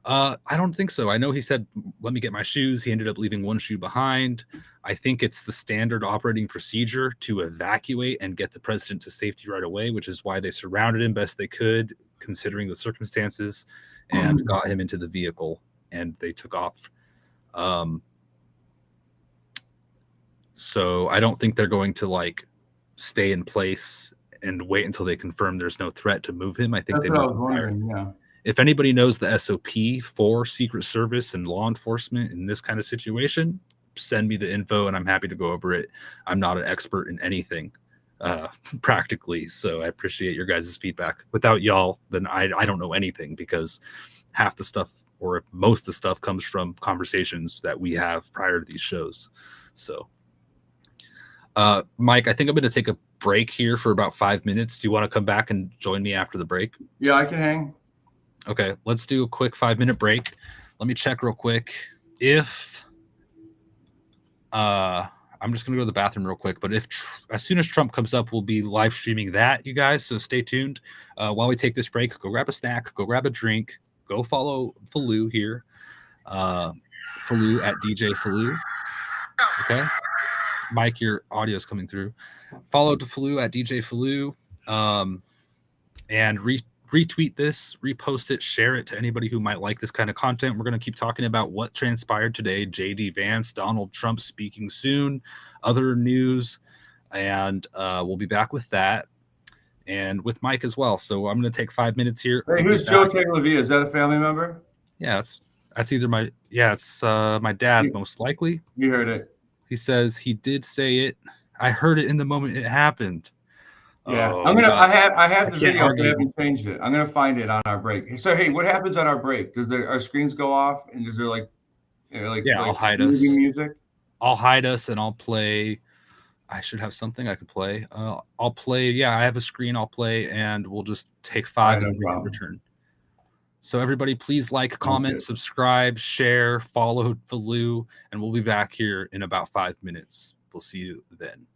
I don't think so. I know he said, let me get my shoes. He ended up leaving one shoe behind. I think it's the standard operating procedure to evacuate and get the president to safety right away, which is why they surrounded him best they could, considering the circumstances, and got him into the vehicle, and they took off. So I don't think they're going to like stay in place and wait until they confirm there's no threat to move him. I think That's what I was wondering. Yeah. If anybody knows the SOP for Secret Service and law enforcement in this kind of situation, send me the info and I'm happy to go over it. I'm not an expert in anything, practically. So I appreciate your guys' feedback. Without y'all, then I don't know anything, because half the stuff, or if most of the stuff, comes from conversations that we have prior to these shows. So, Mike, I think I'm going to take a break here for about 5 minutes. Do you want to come back and join me after the break? Yeah, I can hang. Okay, let's do a quick 5-minute break. Let me check real quick. If I'm just gonna go to the bathroom real quick, but if as soon as Trump comes up, we'll be live streaming that, you guys. So stay tuned. While we take this break, go grab a snack, go grab a drink, go follow FALU here. FALU at DJ FALU. Okay, Mike, your audio is coming through. Follow to FALU at DJ FALU. And retweet this, repost it, share it to anybody who might like this kind of content. We're going to keep talking about what transpired today. JD Vance, Donald Trump speaking soon, other news, and we'll be back with that and with Mike as well. So I'm going to take 5 minutes here. Hey, who's Joe Teglavia? Is that a family member? Yeah, that's either my dad, most likely. You heard it. He says he did say it. I heard it in the moment it happened. Yeah, I have the video, but I haven't changed it. I'm gonna find it on our break. So hey, what happens on our break? Does our screens go off, and is there like I'll hide us. Music? I'll hide us, and I'll play. I should have something I could play. I'll play. Yeah, I have a screen. I'll play, and we'll just take 5 and we can return. So everybody, please like, comment, subscribe, share, follow FALU, and we'll be back here in about 5 minutes. We'll see you then.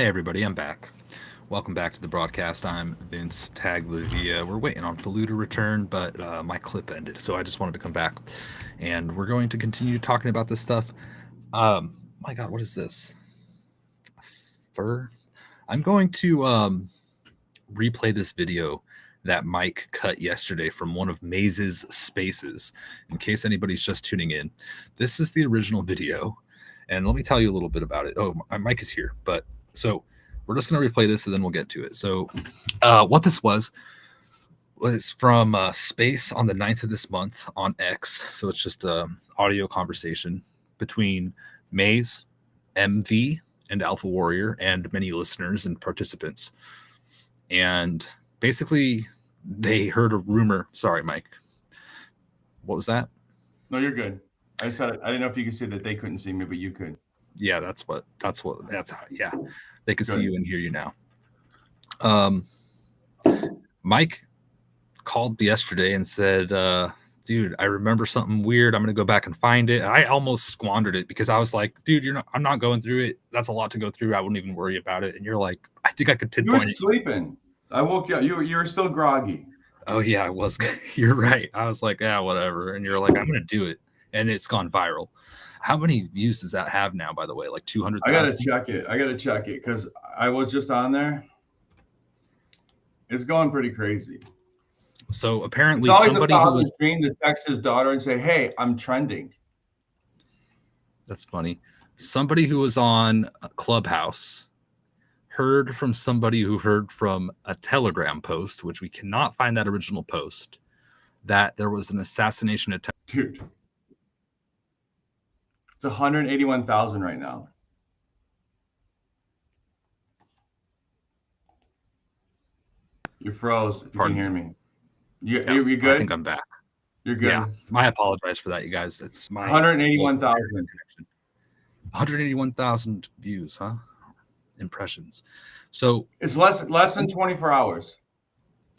Hey everybody, I'm back. Welcome back to the broadcast. I'm Vince Taglavia. We're waiting on FALU to return, but my clip ended, so I just wanted to come back. And we're going to continue talking about this stuff. My God, what is this? Fur? I'm going to replay this video that Mike cut yesterday from one of Maze's spaces, in case anybody's just tuning in. This is the original video, and let me tell you a little bit about it. Oh, Mike is here, but so we're just going to replay this and then we'll get to it. So what this was from space on the 9th of this month on X. So it's just a audio conversation between Maze, MV, and Alpha Warrior, and many listeners and participants. And basically, they heard a rumor. Sorry, Mike. What was that? No, you're good. I didn't know if you could see that they couldn't see me, but you could. Yeah, that's how, yeah. They could see you and hear you now. Mike called yesterday and said, dude, I remember something weird. I'm going to go back and find it. I almost squandered it because I was like, dude, I'm not going through it. That's a lot to go through. I wouldn't even worry about it. And you're like, I think I could pinpoint it. You were sleeping. I woke you up. You were still groggy. Oh yeah, I was. You're right. I was like, yeah, whatever. And you're like, I'm going to do it. And it's gone viral. How many views does that have now, by the way? Like 200,000? I got to check it because I was just on there. It's going pretty crazy. So apparently somebody who was dream to text his daughter and say, hey, I'm trending. That's funny. Somebody who was on Clubhouse heard from somebody who heard from a Telegram post, which we cannot find that original post, that there was an assassination attempt. Dude. It's 181,000 right now. You froze. If you can hear me. You good? I think I'm back. You're good. Yeah. I apologize for that, you guys. It's my 181,000. 181,000 views, huh? Impressions. So it's less than 24 hours.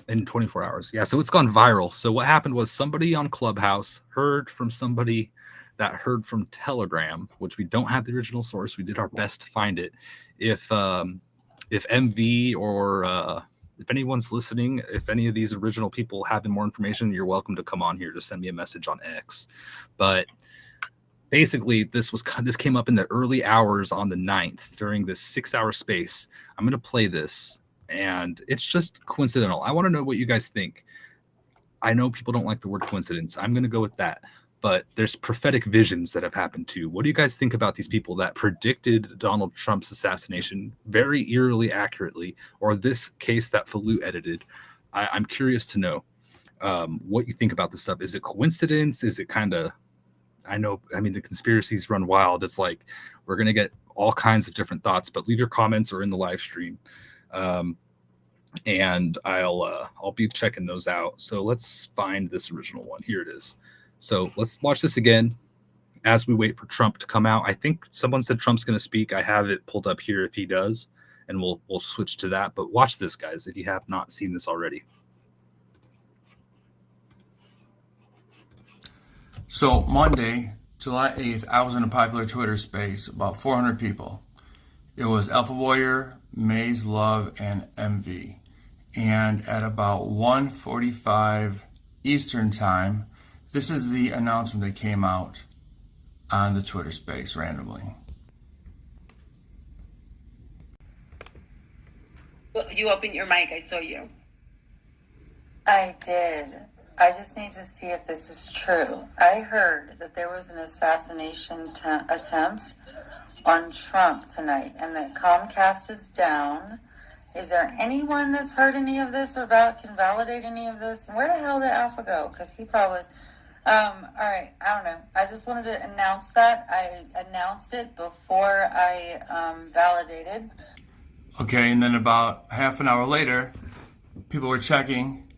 In 24 hours. Yeah. So it's gone viral. So what happened was somebody on Clubhouse heard from somebody that heard from Telegram, which we don't have the original source. We did our best to find it. If MV or if anyone's listening, if any of these original people have more information, you're welcome to come on here. Just send me a message on X. But basically, this came up in the early hours on the 9th during this 6-hour space. I'm going to play this, and it's just coincidental. I want to know what you guys think. I know people don't like the word coincidence. I'm going to go with that. But there's prophetic visions that have happened too. What do you guys think about these people that predicted Donald Trump's assassination very eerily accurately, or this case that FALU edited? I'm curious to know what you think about this stuff. Is it coincidence? Is it kind of, I mean, the conspiracies run wild. It's like we're going to get all kinds of different thoughts, but leave your comments or in the live stream. And I'll be checking those out. So let's find this original one. Here it is. So let's watch this again as we wait for Trump to come out. I think someone said Trump's going to speak. I have it pulled up here if he does, and we'll switch to that. But watch this, guys, if you have not seen this already. So Monday, July 8th, I was in a popular Twitter space, about 400 people. It was Alpha Warrior, Maze Love, and MV. And at about 1:45 Eastern time, this is the announcement that came out on the Twitter space randomly. You opened your mic. I saw you. I did. I just need to see if this is true. I heard that there was an assassination attempt on Trump tonight and that Comcast is down. Is there anyone that's heard any of this or can validate any of this? And where the hell did Alpha go? Because he probably... all right, I don't know. I just wanted to announce that. I announced it before I validated. Okay, and then about half an hour later, people were checking,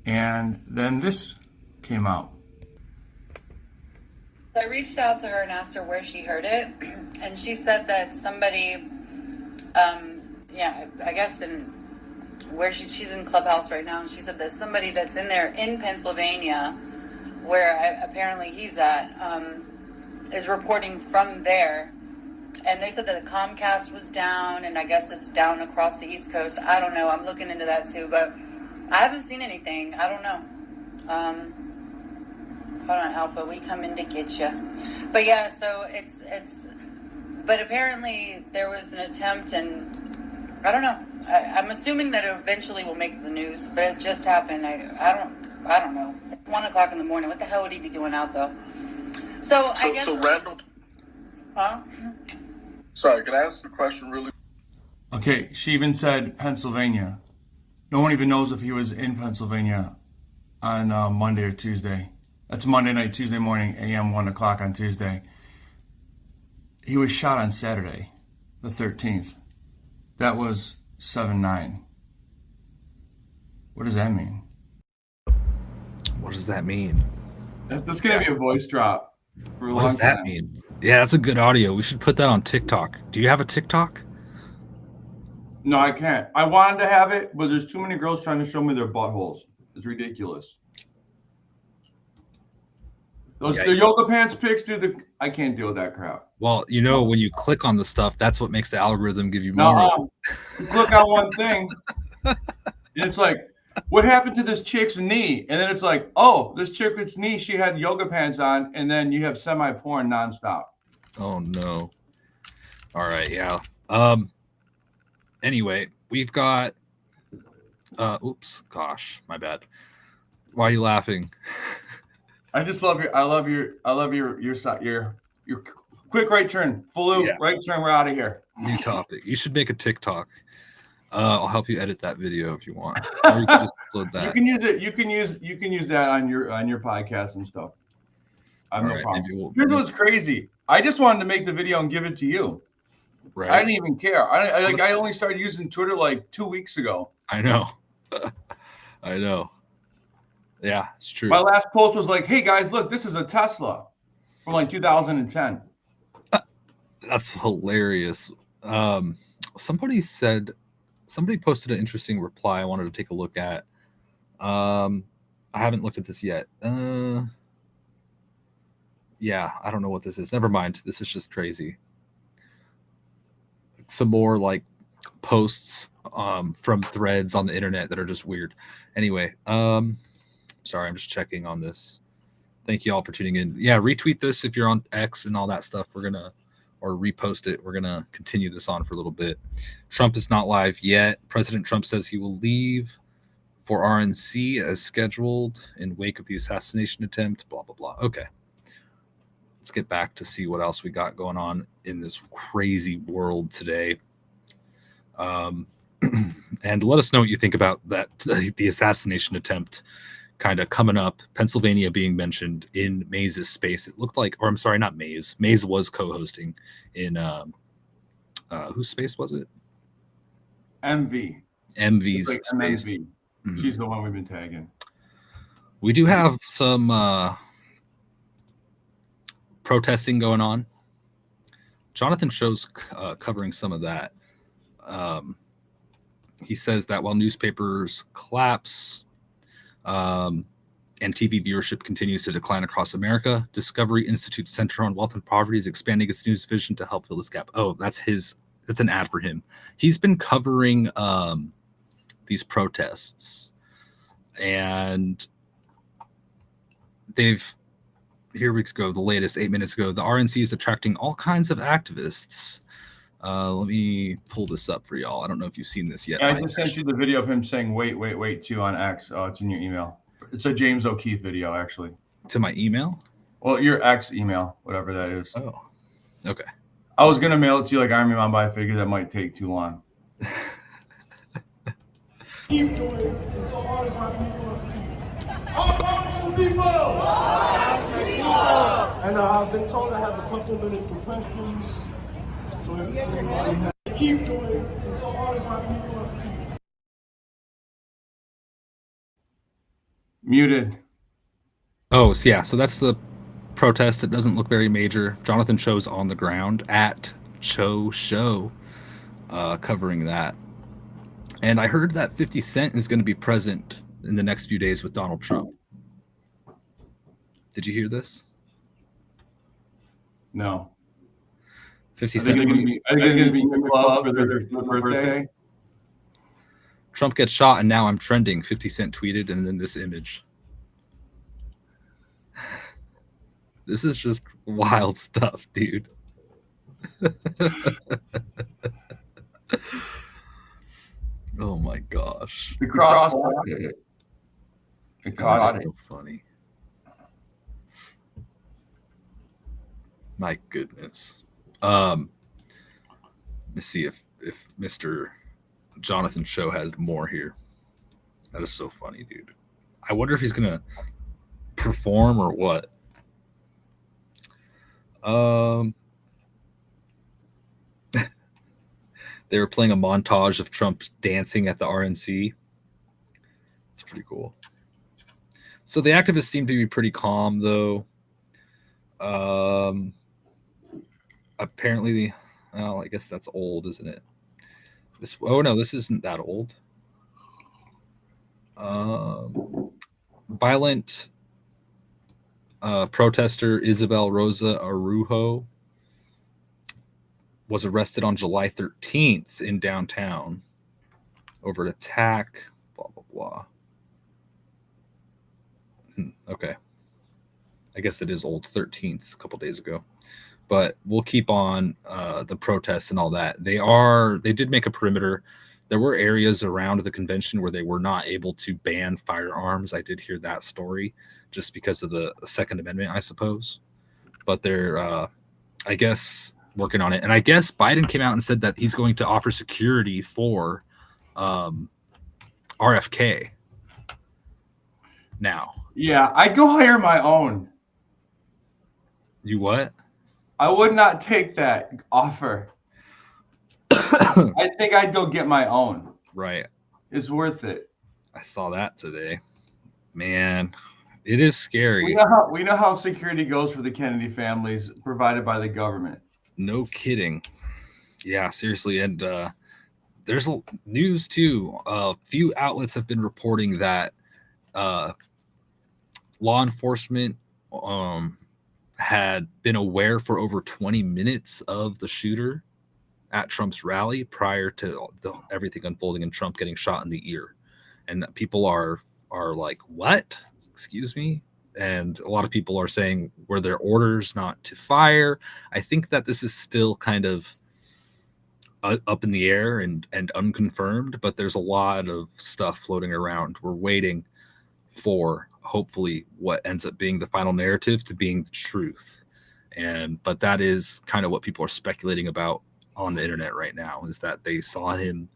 and then this came out. I reached out to her and asked her where she heard it, and she said that somebody, I guess she's in Clubhouse right now, and she said that somebody that's in there in Pennsylvania, where apparently he's at, is reporting from there And they said that the Comcast was down, and I guess it's down across the East Coast. I don't know. I'm looking into that too, but I haven't seen anything. I don't know. Hold on, Alpha. We coming to get you. But yeah, so it's. But apparently there was an attempt, and I don't know. I'm assuming that it eventually will make the news, but it just happened. I don't know. 1 o'clock in the morning. What the hell would he be doing out though? So I guess. So Randall. Huh? Sorry, can I ask a question really? Okay, she even said Pennsylvania. No one even knows if he was in Pennsylvania on Monday or Tuesday. That's Monday night, Tuesday morning, a.m., 1 o'clock on Tuesday. He was shot on Saturday, the 13th. That was 7/9. What does that mean? What does that mean? That's going to be a voice drop for a What long does that time. mean? Yeah, that's a good audio. We should put that on TikTok. Do you have a TikTok? No, I can't. I wanted to have it, but there's too many girls trying to show me their buttholes. It's ridiculous. The yoga pants pics, dude. I can't deal with that crap. Well, you know, when you click on the stuff, that's what makes the algorithm give you more. You click on one thing, and it's like, what happened to this chick's knee? And then it's like, oh, this chick's knee, she had yoga pants on, and then you have semi-porn nonstop. Oh no. All right, yeah. Anyway, we've got oops, gosh, my bad. Why are you laughing? I just love your quick right turn. FALU, Yeah. right turn, we're out of here. New topic. You should make a TikTok. I'll help you edit that video if you want. Or you can just upload that. You can use it. You can use that on your podcast and stuff. I have no problem. Here's what's crazy. I just wanted to make the video and give it to you. Right. I didn't even care. I only started using Twitter like 2 weeks ago. I know. I know. Yeah, it's true. My last post was like, "Hey guys, look, this is a Tesla from like 2010." That's hilarious. Somebody posted an interesting reply I wanted to take a look at. I haven't looked at this yet. Yeah, I don't know what this is. Never mind. This is just crazy. Some more like posts from threads on the internet that are just weird. Anyway, sorry, I'm just checking on this. Thank you all for tuning in. Yeah, retweet this if you're on X and all that stuff. Or repost it. We're gonna continue this on for a little bit. Trump is not live yet. President Trump says he will leave for RNC as scheduled in wake of the assassination attempt. Blah blah blah. Okay, let's get back to see what else we got going on in this crazy world today. And let us know what you think about that, the assassination attempt kind of coming up. Pennsylvania being mentioned in Maze's space. It looked like, or I'm sorry, not Maze. Maze was co-hosting in whose space was it? MV's like space. MV. Mm-hmm. She's the one we've been tagging. We do have some protesting going on. Jonathan shows covering some of that. He says that while newspapers collapse and TV viewership continues to decline across America, Discovery Institute's Center on Wealth and Poverty is expanding its news division to help fill this gap. Oh, that's an ad for him. He's been covering these protests, and here we go. The latest 8 minutes ago, the RNC is attracting all kinds of activists. Let me pull this up for y'all. I don't know if you've seen this yet. Yeah, I just sent you the video of him saying, wait, too, on X. Oh, it's in your email. It's a James O'Keefe video, actually. To my email? Well, your X email, whatever that is. Oh, okay. I was going to mail it to you like Iron Man, but I figured that might take too long. Keep doing it until all of my people are free. All power to the people! All power to the people! And I've been told I have a couple of minutes for questions. So keep doing it until all of my people are free. Muted. Oh, so yeah. So that's the protest. It doesn't look very major. Jonathan Cho's on the ground at Show, covering that. And I heard that 50 Cent is going to be present in the next few days with Donald Trump. Did you hear this? No. 50 Are they Cent. going to be in the club for their birthday? Trump gets shot and now I'm trending. 50 Cent tweeted, and then this image. This is just wild stuff, dude. Oh my gosh. The cross. It caught it. So funny. My goodness. Let's see if Mr. Jonathan Show has more here. That is so funny, dude. I wonder if he's gonna perform or what. They were playing a montage of Trump dancing at the RNC. It's pretty cool. So the activists seem to be pretty calm, though. Apparently, well, I guess that's old, isn't it? Oh no, this isn't that old. Violent protester Isabel Rosa Araujo was arrested on July 13th in downtown over an attack, blah, blah, blah. Okay. I guess it is old, 13th, a couple days ago. But we'll keep on the protests and all that. They did make a perimeter. There were areas around the convention where they were not able to ban firearms. I did hear that story just because of the Second Amendment, I suppose. But they're, I guess, working on it. And I guess Biden came out and said that he's going to offer security for RFK now. Yeah, I'd go hire my own. You what? I would not take that offer. I think I'd go get my own. Right. It's worth it. I saw that today. Man, it is scary. We know how security goes for the Kennedy families provided by the government. No kidding. Yeah, seriously. And there's news too. A few outlets have been reporting that law enforcement had been aware for over 20 minutes of the shooter at Trump's rally prior to everything unfolding and Trump getting shot in the ear. And people are like, what? Excuse me? And a lot of people are saying, were there orders not to fire? I think that this is still kind of up in the air and unconfirmed, but there's a lot of stuff floating around. We're waiting for hopefully what ends up being the final narrative to being the truth. But that is kind of what people are speculating about on the internet right now, is that they saw him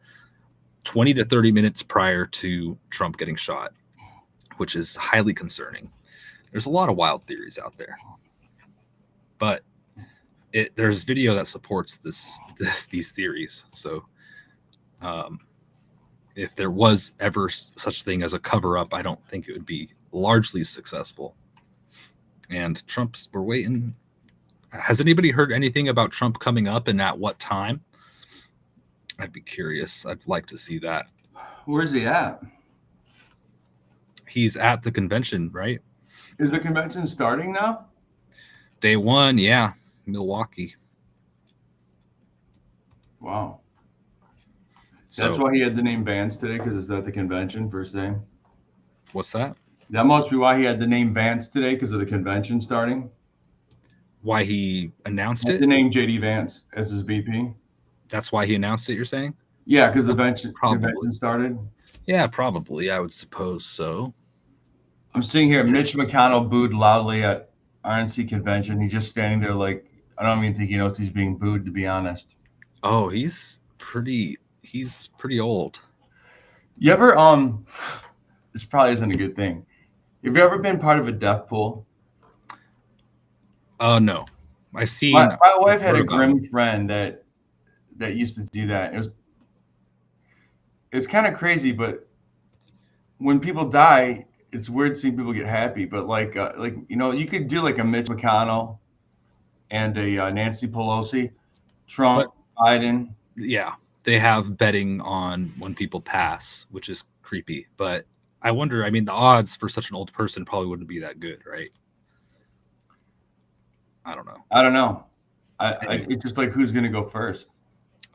20 to 30 minutes prior to Trump getting shot, which is highly concerning. There's a lot of wild theories out there, but there's video that supports these theories. So if there was ever such thing as a cover up, I don't think it would be largely successful. And we're waiting. Has anybody heard anything about Trump coming up and at what time? I'd be curious. I'd like to see that. Where's he at? He's at the convention, right? Is the convention starting now? Day one, yeah. Milwaukee. Wow. So, that's why he had the name Vance today, because it's at the convention first day. What's that? That must be why he had the name Vance today, because of the convention starting. Why he announced it? The name JD Vance as his VP. That's why he announced it, you're saying? Yeah, because the convention started. Yeah, probably. I would suppose so. I'm seeing here Mitch McConnell booed loudly at RNC convention. He's just standing there like, I don't even think he knows he's being booed, to be honest. Oh, he's pretty old. You ever, this probably isn't a good thing. Have you ever been part of a death pool? No. I've seen. My wife had a grim friend that used to do that. It's kind of crazy, but when people die, it's weird seeing people get happy. But you could do like a Mitch McConnell and a Nancy Pelosi, Trump, Biden. Yeah, they have betting on when people pass, which is creepy. But I wonder. I mean, the odds for such an old person probably wouldn't be that good, right? I don't know. It's just like, who's going to go first?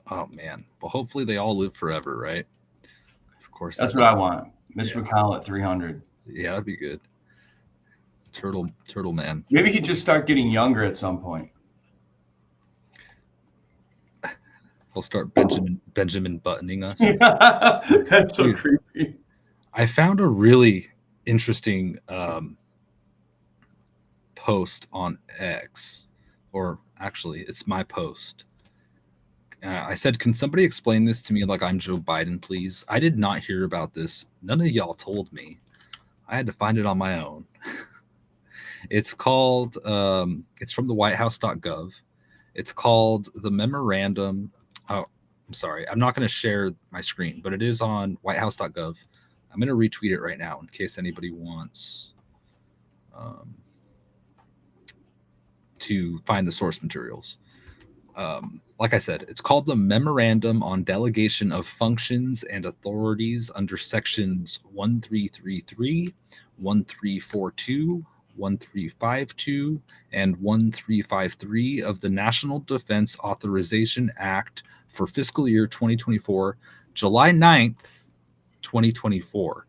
Oh man. Well, hopefully they all live forever, right? Of course. That's what I want. Mitch McConnell at 300. Yeah, that'd be good. Turtle man. Maybe he'd just start getting younger at some point. He'll start Benjamin buttoning us. That's so creepy. I found a really interesting post on X, or actually, it's my post. I said, can somebody explain this to me like I'm Joe Biden, please? I did not hear about this. None of y'all told me. I had to find it on my own. It's called, it's from the whitehouse.gov. It's called the memorandum. Oh, I'm sorry. I'm not going to share my screen, but it is on whitehouse.gov. I'm going to retweet it right now in case anybody wants to find the source materials. Like I said, it's called the Memorandum on Delegation of Functions and Authorities under Sections 1333, 1342, 1352, and 1353 of the National Defense Authorization Act for fiscal year 2024, July 9th, 2024.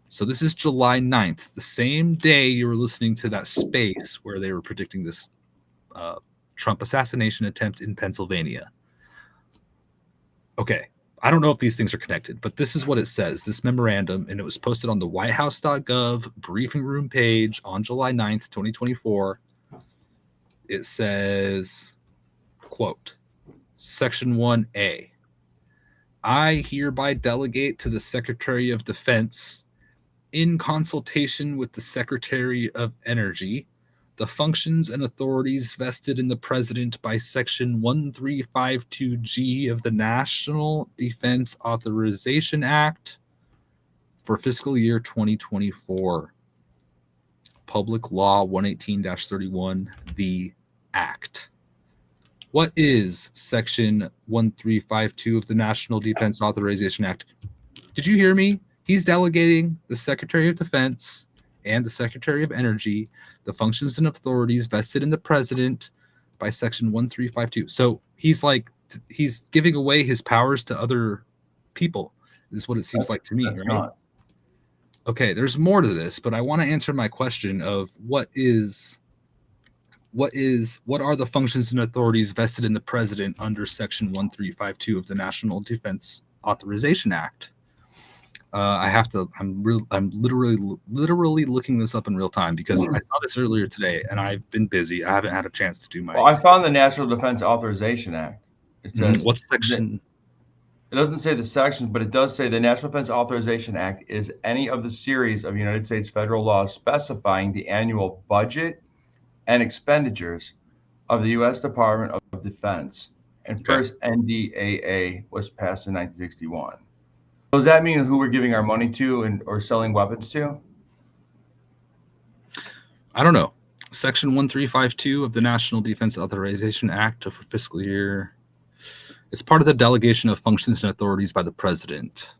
So this is July 9th, the same day you were listening to that space where they were predicting this Trump assassination attempt in Pennsylvania. Okay, I don't know if these things are connected, but this is what it says, this memorandum, and it was posted on the whitehouse.gov briefing room page on July 9th, 2024. It says, quote, Section 1A, I hereby delegate to the Secretary of Defense, in consultation with the Secretary of Energy, the functions and authorities vested in the President by Section 1352G of the National Defense Authorization Act for fiscal year 2024. Public Law 118-31, the Act. What is Section 1352 of the National Defense Authorization Act? Did you hear me? He's delegating the Secretary of Defense and the Secretary of Energy the functions and authorities vested in the President by Section 1352. So he's giving away his powers to other people, is what it seems like to me, right? Not. Okay, there's more to this, but I want to answer my question of what are the functions and authorities vested in the President under Section 1352 of the National Defense Authorization Act? I'm literally looking this up in real time because I saw this earlier today and I've been busy. I haven't had a chance to do my. Well, I found the National Defense Authorization Act. It says what section? It doesn't say the sections, but it does say the National Defense Authorization Act is any of the series of United States federal laws specifying the annual budget and expenditures of the U.S. Department of Defense. And first NDAA was passed in 1961. Does that mean who we're giving our money to or selling weapons to? I don't know. Section 1352 of the National Defense Authorization Act for fiscal year. It's part of the delegation of functions and authorities by the President.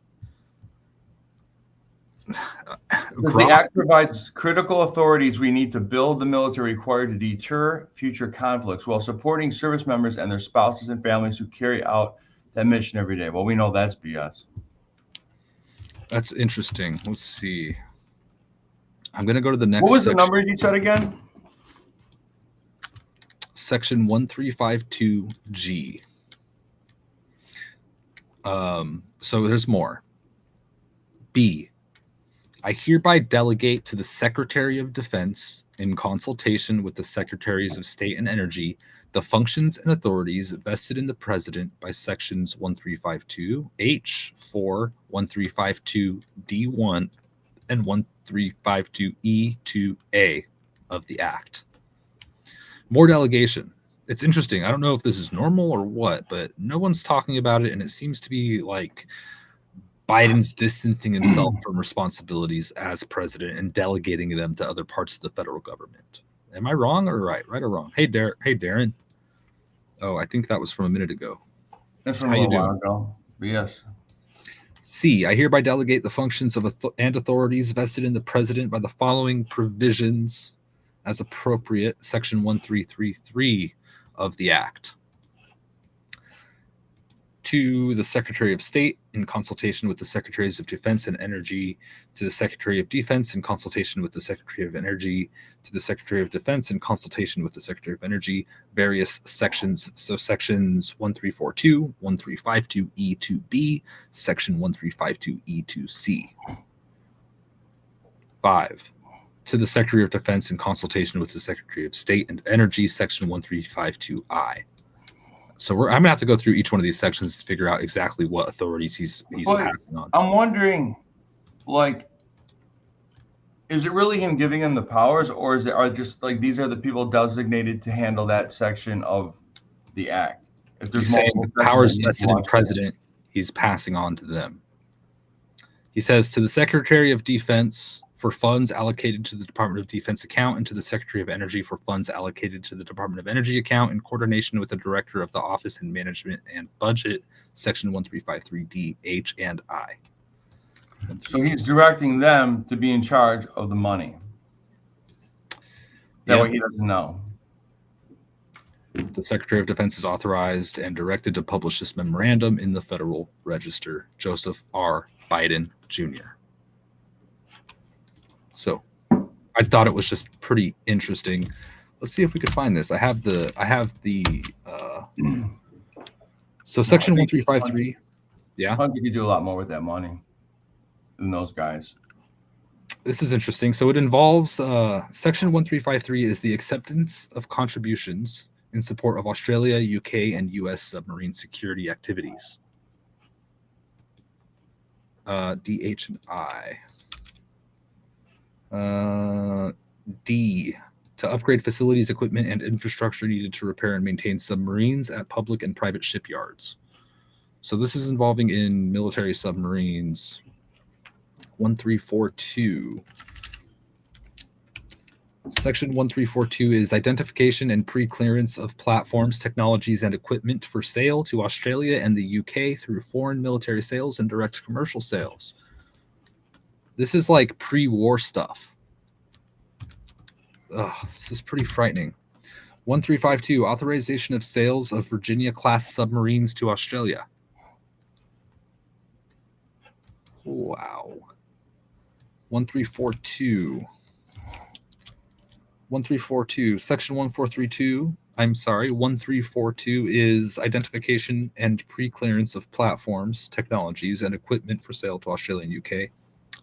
The Act provides critical authorities we need to build the military required to deter future conflicts while supporting service members and their spouses and families who carry out that mission every day. Well, we know that's BS. That's interesting. Let's see. I'm going to go to the next What was section. the number you said again? Section 1352G. So there's more. B. I hereby delegate to the Secretary of Defense, in consultation with the Secretaries of State and Energy, the functions and authorities vested in the President by Sections 1352H, 4, 1352D1, and 1352E2A of the Act. More delegation. It's interesting. I don't know if this is normal or what, but no one's talking about it, and it seems to be like Biden's distancing himself from responsibilities as president and delegating them to other parts of the federal government. Am I wrong or right? Right or wrong? Hey, Darren. Oh, I think that was from a minute ago. That's from a while ago. Yes. C. I hereby delegate the functions of and authorities vested in the president by the following provisions as appropriate. Section 1333 of the act. To the Secretary of State, in consultation with the Secretaries of Defense and Energy, to the Secretary of Defense, in consultation with the Secretary of Energy, to the Secretary of Defense, in consultation with the Secretary of Energy, various sections. So sections 1342, 1352E2B, section 1352E2C. 5. To the Secretary of Defense, in consultation with the Secretary of State and Energy, section 1352I. So I'm gonna have to go through each one of these sections to figure out exactly what authorities he's passing on. I'm wondering, like, is it really him giving them the powers, or are just like these are the people designated to handle that section of the act? If there's He's saying the powers vested in president, he's passing on to them. He says to the Secretary of Defense for funds allocated to the Department of Defense account, and to the Secretary of Energy for funds allocated to the Department of Energy account in coordination with the Director of the Office in Management and Budget, section 1353D, H, and I. So he's directing them to be in charge of the money. That way he doesn't know. The Secretary of Defense is authorized and directed to publish this memorandum in the Federal Register. Joseph R. Biden Jr. So I thought it was just pretty interesting. Let's see if we could find this. I have the so section 1353. Yeah. I think you could do a lot more with that money than those guys. This is interesting. So it involves section 1353 is the acceptance of contributions in support of Australia, UK, and US submarine security activities. D, H, and I. D, to upgrade facilities, equipment, and infrastructure needed to repair and maintain submarines at public and private shipyards. So this is involving in military submarines. 1342. Section 1342 is identification and pre-clearance of platforms, technologies, and equipment for sale to Australia and the UK through foreign military sales and direct commercial sales. This is like pre-war stuff. This is pretty frightening. 1352, authorization of sales of Virginia-class submarines to Australia. Wow. 1342. 1342, section 1342 is identification and pre-clearance of platforms, technologies, and equipment for sale to Australia and UK.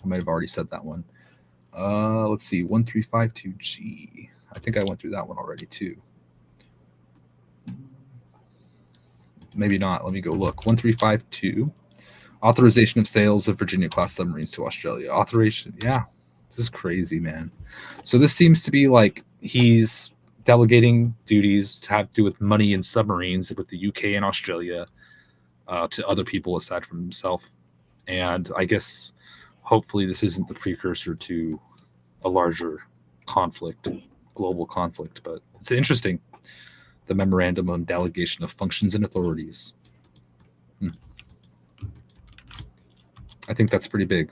I might have already said that one. Let's see, 1352G. I think I went through that one already too. Maybe not. Let me go look. 1352, authorization of sales of Virginia-class submarines to Australia. Authorization, yeah. This is crazy, man. So this seems to be like he's delegating duties to have to do with money and submarines with the UK and Australia to other people aside from himself. And I guess hopefully this isn't the precursor to a larger conflict, global conflict. But it's interesting. The memorandum on delegation of functions and authorities. I think that's pretty big.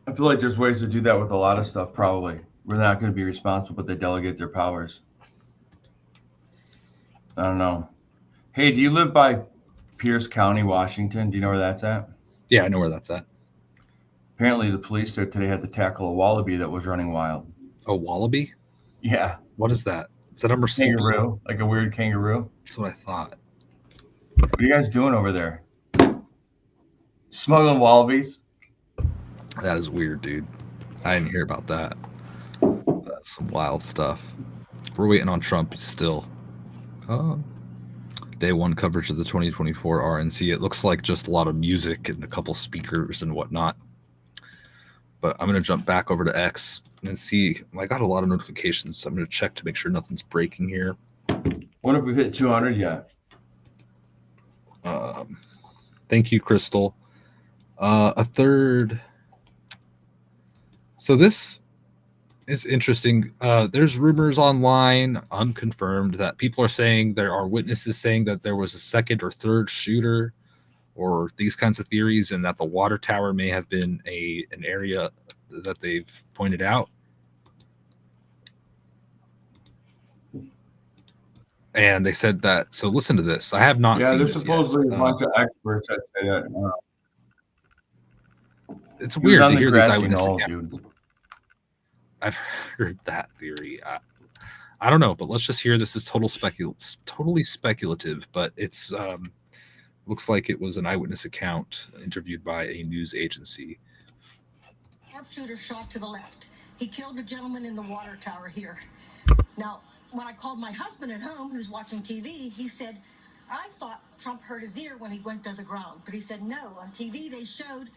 I feel like there's ways to do that with a lot of stuff, probably. We're not going to be responsible, but they delegate their powers. I don't know. Hey, do you live by Pierce County, Washington? Do you know where that's at? Yeah, I know where that's at. Apparently, the police there today had to tackle a wallaby that was running wild. A wallaby? Yeah. What is that? Is that a kangaroo? Like a weird kangaroo? That's what I thought. What are you guys doing over there? Smuggling wallabies? That is weird, dude. I didn't hear about that. That's some wild stuff. We're waiting on Trump still. Day one coverage of the 2024 RNC. It looks like just a lot of music and a couple speakers and whatnot. But I'm going to jump back over to X and see. I got a lot of notifications, so I'm going to check to make sure nothing's breaking here. What if we've hit 200 yet? Thank you, Crystal. A third. So this is interesting. There's rumors online, unconfirmed, that people are saying there are witnesses saying that there was a second or third shooter or these kinds of theories, and that the water tower may have been an area that they've pointed out. And they said that. So listen to this. I have not Yeah, seen there's this supposedly yet. a bunch of experts that say that. It's He was weird on to the hear these grassy eyewitness knoll, accounts. dude. I've heard that theory. I don't know, but let's just hear this is totally speculative, but it's looks like it was an eyewitness account interviewed by a news agency. Sharpshooter shot to the left. He killed the gentleman in the water tower here. Now, when I called my husband at home, who's watching TV, he said, I thought Trump hurt his ear when he went to the ground. But he said, no, on TV they showed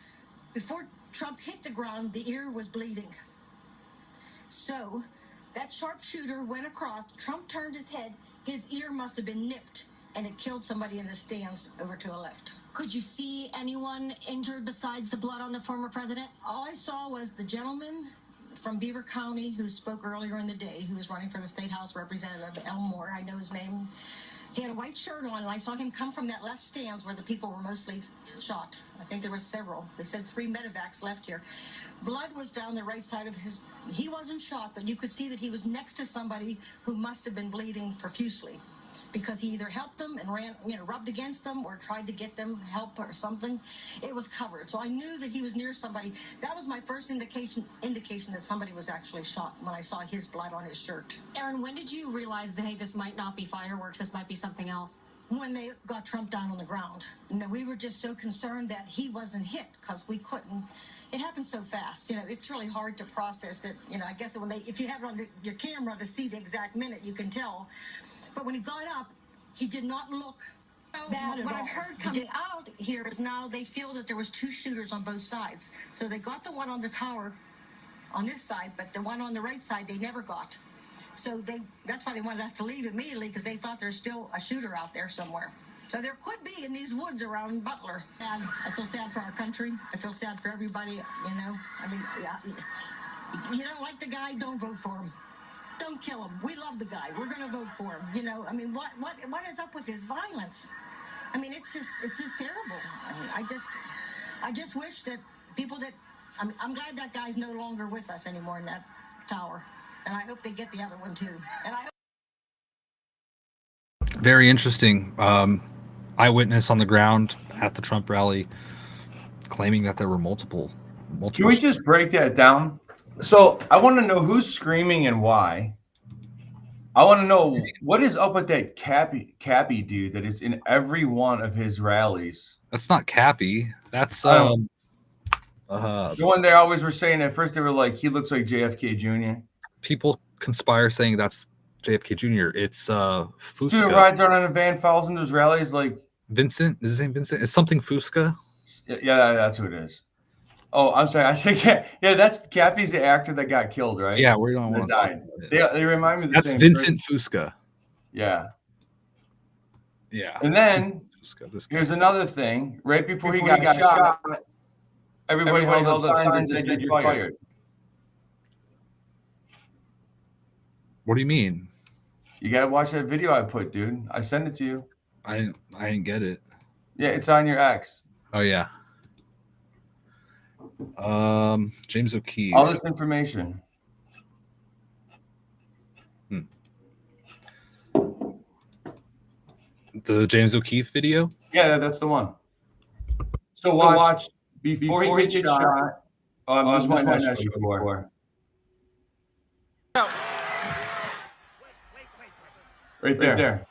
before Trump hit the ground, the ear was bleeding. So that sharpshooter went across, Trump turned his head, his ear must have been nipped, and it killed somebody in the stands over to the left. Could you see anyone injured besides the blood on the former president? All I saw was the gentleman from Beaver County who spoke earlier in the day, who was running for the State House Representative, Elmore, I know his name. He had a white shirt on, and I saw him come from that left stands where the people were mostly shot. I think there were several. They said 3 medevacs left here. Blood was down the right side of his... He wasn't shot, but you could see that he was next to somebody who must have been bleeding profusely, because he either helped them and ran, rubbed against them, or tried to get them help or something. It was covered. So I knew that he was near somebody. That was my first indication that somebody was actually shot, when I saw his blood on his shirt. Aaron, when did you realize that, hey, this might not be fireworks, this might be something else? When they got Trump down on the ground. And then we were just so concerned that he wasn't hit, because we couldn't. It happens so fast. It's really hard to process it. I guess if you have it on your camera to see the exact minute, you can tell. But when he got up, he did not look bad at all. What I've heard coming out here is now they feel that there was 2 shooters on both sides. So they got the one on the tower on this side, but the one on the right side they never got. So that's why they wanted us to leave immediately, because they thought there's still a shooter out there somewhere. So there could be in these woods around Butler. And I feel sad for our country. I feel sad for everybody, you don't like the guy, don't vote for him. Don't kill him. We love the guy. We're going to vote for him. What is up with his violence? It's just terrible. I just wish that people that, I'm glad that guy's no longer with us anymore in that tower. And I hope they get the other one too. And I hope. Very interesting. Eyewitness on the ground at the Trump rally claiming that there were multiple. Can we just break that down? So I want to know who's screaming and why. I want to know what is up with that Cappy dude that is in every one of his rallies. That's not Cappy. That's the one they always were saying at first. They were like, he looks like JFK Jr. People conspire saying that's JFK Jr. It's Fusca. Dude rides around in a van, follows into his rallies like Vincent. Is his name Vincent? It's something Fusca. Yeah, that's who it is. Oh, I'm sorry. I said, yeah, that's Cappy's the actor that got killed, right? Yeah, we don't want to talk about it. They remind me of the That's same Vincent person. Fusca. Yeah. Yeah. And then here's another thing. Right before he got shot, everybody held up signs that said you're fired. What do you mean? You gotta watch that video I put, dude. I sent it to you. I didn't get it. Yeah, it's on your X. Oh yeah. James O'Keefe. All this information. The James O'Keefe video? Yeah, that's the one. So watch before he gets shot. This one I showed you before. Right there.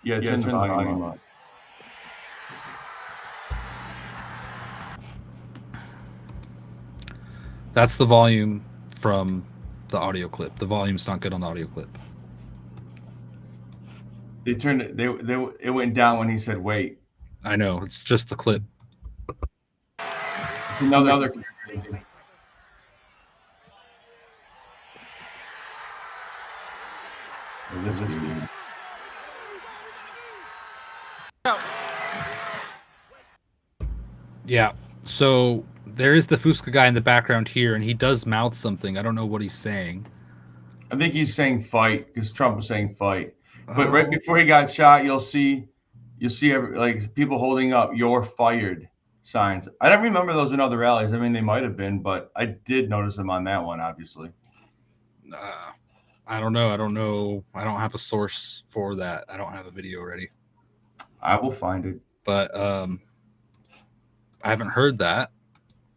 Yeah, turn the volume up. That's the volume from the audio clip. The volume's not good on the audio clip. They turned it. It went down when he said wait. I know. It's just the clip. Another. Yeah. So there is the Fusca guy in the background here, and he does mouth something. I don't know what he's saying. I think he's saying fight because Trump was saying fight. But right before he got shot, you'll see you see like people holding up "You're fired" signs. I don't remember those in other rallies. I mean, they might have been, but I did notice them on that one, obviously. I don't know. I don't have a source for that. I don't have a video ready. I will find it. But I haven't heard that.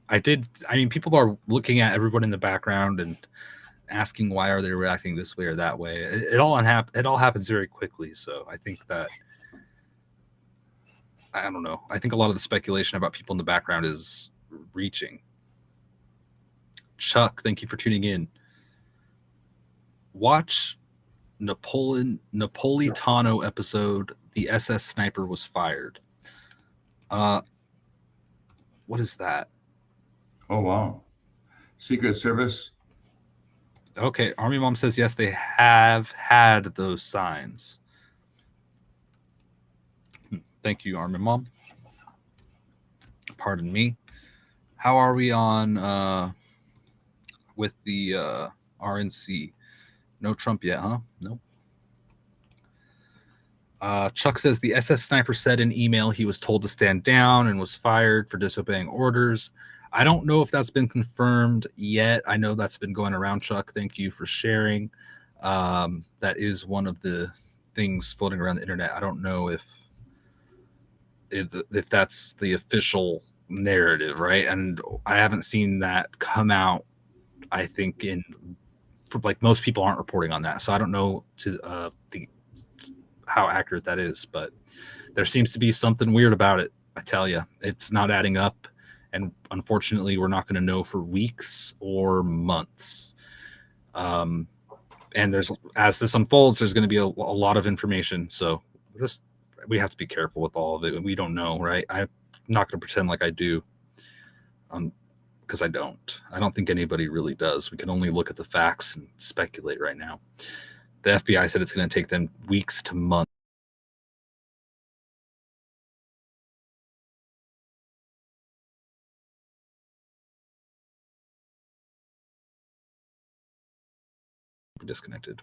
I mean, people are looking at everyone in the background and asking why are they reacting this way or that way. It all happens very quickly. So I think that I don't know. I think a lot of the speculation about people in the background is reaching. Chuck, thank you for tuning in. Watch Napolitano episode. The SS sniper was fired. What is that? Oh wow. Secret Service. Okay, Army Mom says yes, they have had those signs. Thank you, Army Mom. Pardon me. How are we on with the RNC? No Trump yet, huh? Nope. Chuck says the SS sniper said in email he was told to stand down and was fired for disobeying orders. I don't know if that's been confirmed yet. I know that's been going around, Chuck. Thank you for sharing. That is one of the things floating around the internet. I don't know if that's the official narrative, right? And I haven't seen that come out. I think like most people aren't reporting on that, so I don't know how accurate that is, but there seems to be something weird about it. I tell you, it's not adding up, and unfortunately, we're not going to know for weeks or months. And as this unfolds, there's going to be a lot of information. So we have to be careful with all of it. We don't know, right? I'm not going to pretend like I do, because I don't think anybody really does. We can only look at the facts and speculate right now. The FBI said it's going to take them weeks to months. Disconnected.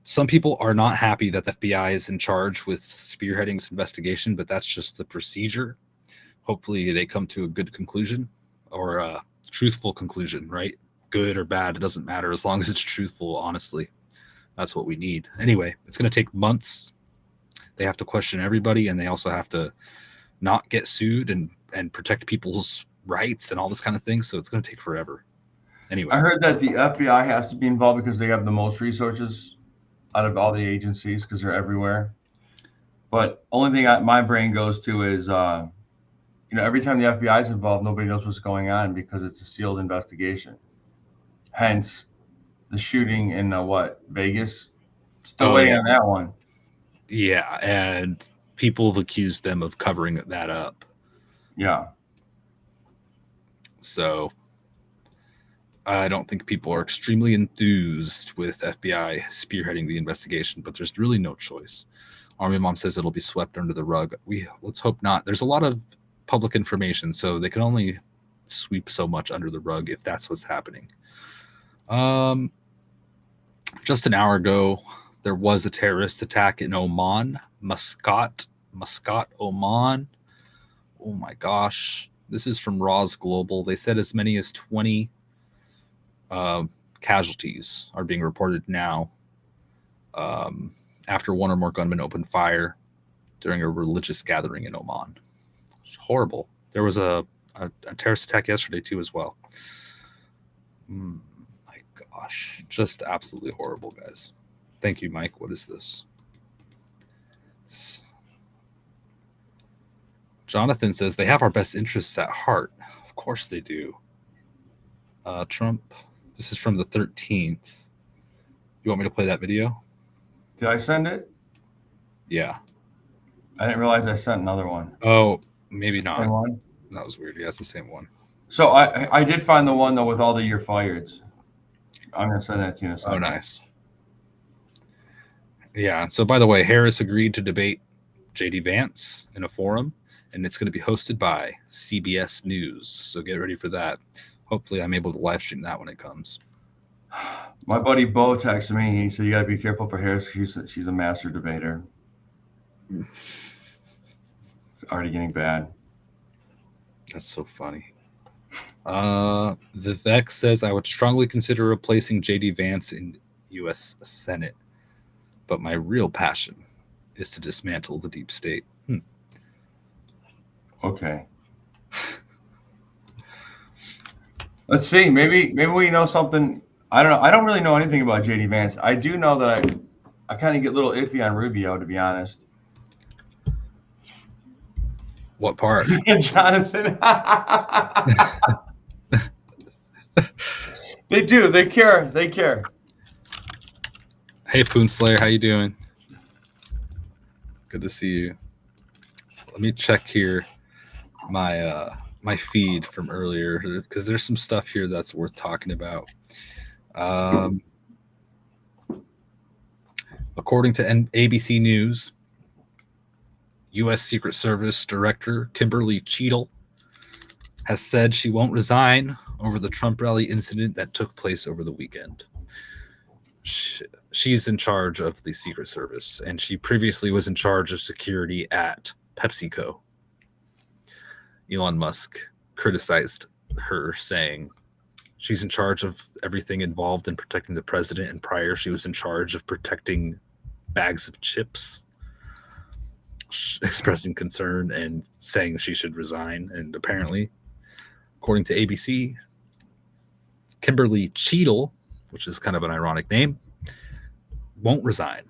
Some people are not happy that the FBI is in charge with spearheading this investigation, but that's just the procedure. Hopefully they come to a good conclusion, or a truthful conclusion, right? Good or bad, it doesn't matter as long as it's truthful. Honestly, that's what we need. Anyway, it's going to take months. They have to question everybody, and they also have to not get sued and protect people's rights and all this kind of thing. So it's going to take forever. Anyway, I heard that the FBI has to be involved because they have the most resources out of all the agencies because they're everywhere. But only thing my brain goes to is, every time the FBI is involved, nobody knows what's going on because it's a sealed investigation. Hence, the shooting in Vegas. Still waiting on that one. Yeah, and people have accused them of covering that up. Yeah. So I don't think people are extremely enthused with FBI spearheading the investigation, but there's really no choice. Army Mom says it'll be swept under the rug. Let's hope not. There's a lot of public information, so they can only sweep so much under the rug if that's what's happening. Just an hour ago, there was a terrorist attack in Oman, Muscat, Oman. Oh my gosh. This is from Roz Global. They said as many as 20 casualties are being reported now after one or more gunmen opened fire during a religious gathering in Oman. It's horrible. There was a terrorist attack yesterday too as well. My gosh, just absolutely horrible, guys. Thank you, Mike. What is this? Jonathan says they have our best interests at heart. Of course they do. Trump. This is from the 13th. You want me to play that video? Did I send it? Yeah. I didn't realize I sent another one. Oh, maybe not. Same one? That was weird. Yeah, it's the same one. So I did find the one, though, with all the "you're fired." I'm going to send that to you in a second. Oh, nice. Yeah. So, by the way, Harris agreed to debate JD Vance in a forum, and it's going to be hosted by CBS News. So get ready for that. Hopefully I'm able to live stream that when it comes. My buddy Bo texted me. He said, you got to be careful for Harris. She's a master debater. It's already getting bad. That's so funny. Vivek says, I would strongly consider replacing JD Vance in U.S. Senate, but my real passion is to dismantle the deep state. Okay. Let's see. Maybe we know something. I don't know. I don't really know anything about JD Vance. I do know that I kind of get a little iffy on Rubio, to be honest. What part? Jonathan. They do. They care. They care. Hey, Poonslayer, how you doing? Good to see you. Let me check here my my feed from earlier because there's some stuff here that's worth talking about. According to ABC News, U.S. Secret Service Director Kimberly Cheadle has said she won't resign over the Trump rally incident that took place over the weekend. She's in charge of the Secret Service, and she previously was in charge of security at PepsiCo. Elon Musk criticized her, saying she's in charge of everything involved in protecting the president, and prior she was in charge of protecting bags of chips, expressing concern and saying she should resign. And apparently, according to ABC, Kimberly Cheadle, which is kind of an ironic name, won't resign.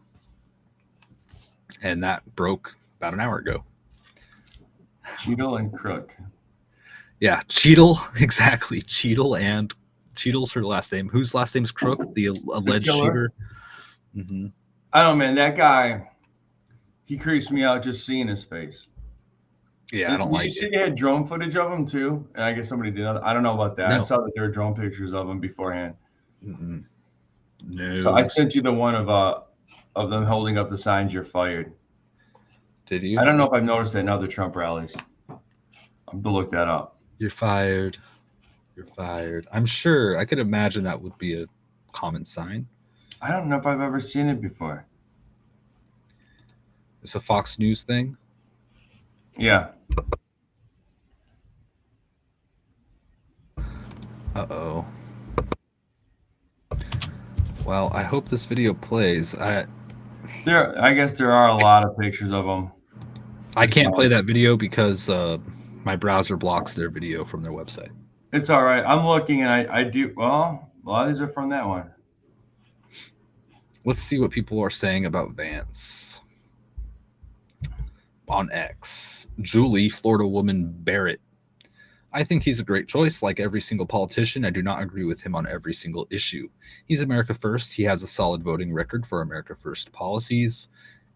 And that broke about an hour ago. Cheadle and Crook. Yeah, Cheadle, exactly. Cheadle's her last name. Whose last name's Crook? The alleged shooter. Mm-hmm. I don't know, man. That guy, he creeps me out just seeing his face. Yeah, I don't like it. You see they had drone footage of him too? And I guess somebody did. I don't know about that. No. I saw that there were drone pictures of him beforehand. Mm-hmm. No. So I sent you the one of them holding up the signs, "You're fired." Did you? I don't know if I've noticed that in other Trump rallies. I'm going to look that up. You're fired. You're fired. I'm sure. I could imagine that would be a common sign. I don't know if I've ever seen it before. It's a Fox News thing? Yeah. Uh-oh. Well, I hope this video plays. I guess there are a lot of pictures of them. I can't play that video because my browser blocks their video from their website. It's all right. I'm looking, and I do. Well, a lot of these are from that one. Let's see what people are saying about Vance. On X, Julie, Florida woman Barrett. I think he's a great choice. Like every single politician, I do not agree with him on every single issue. He's America First. He has a solid voting record for America First policies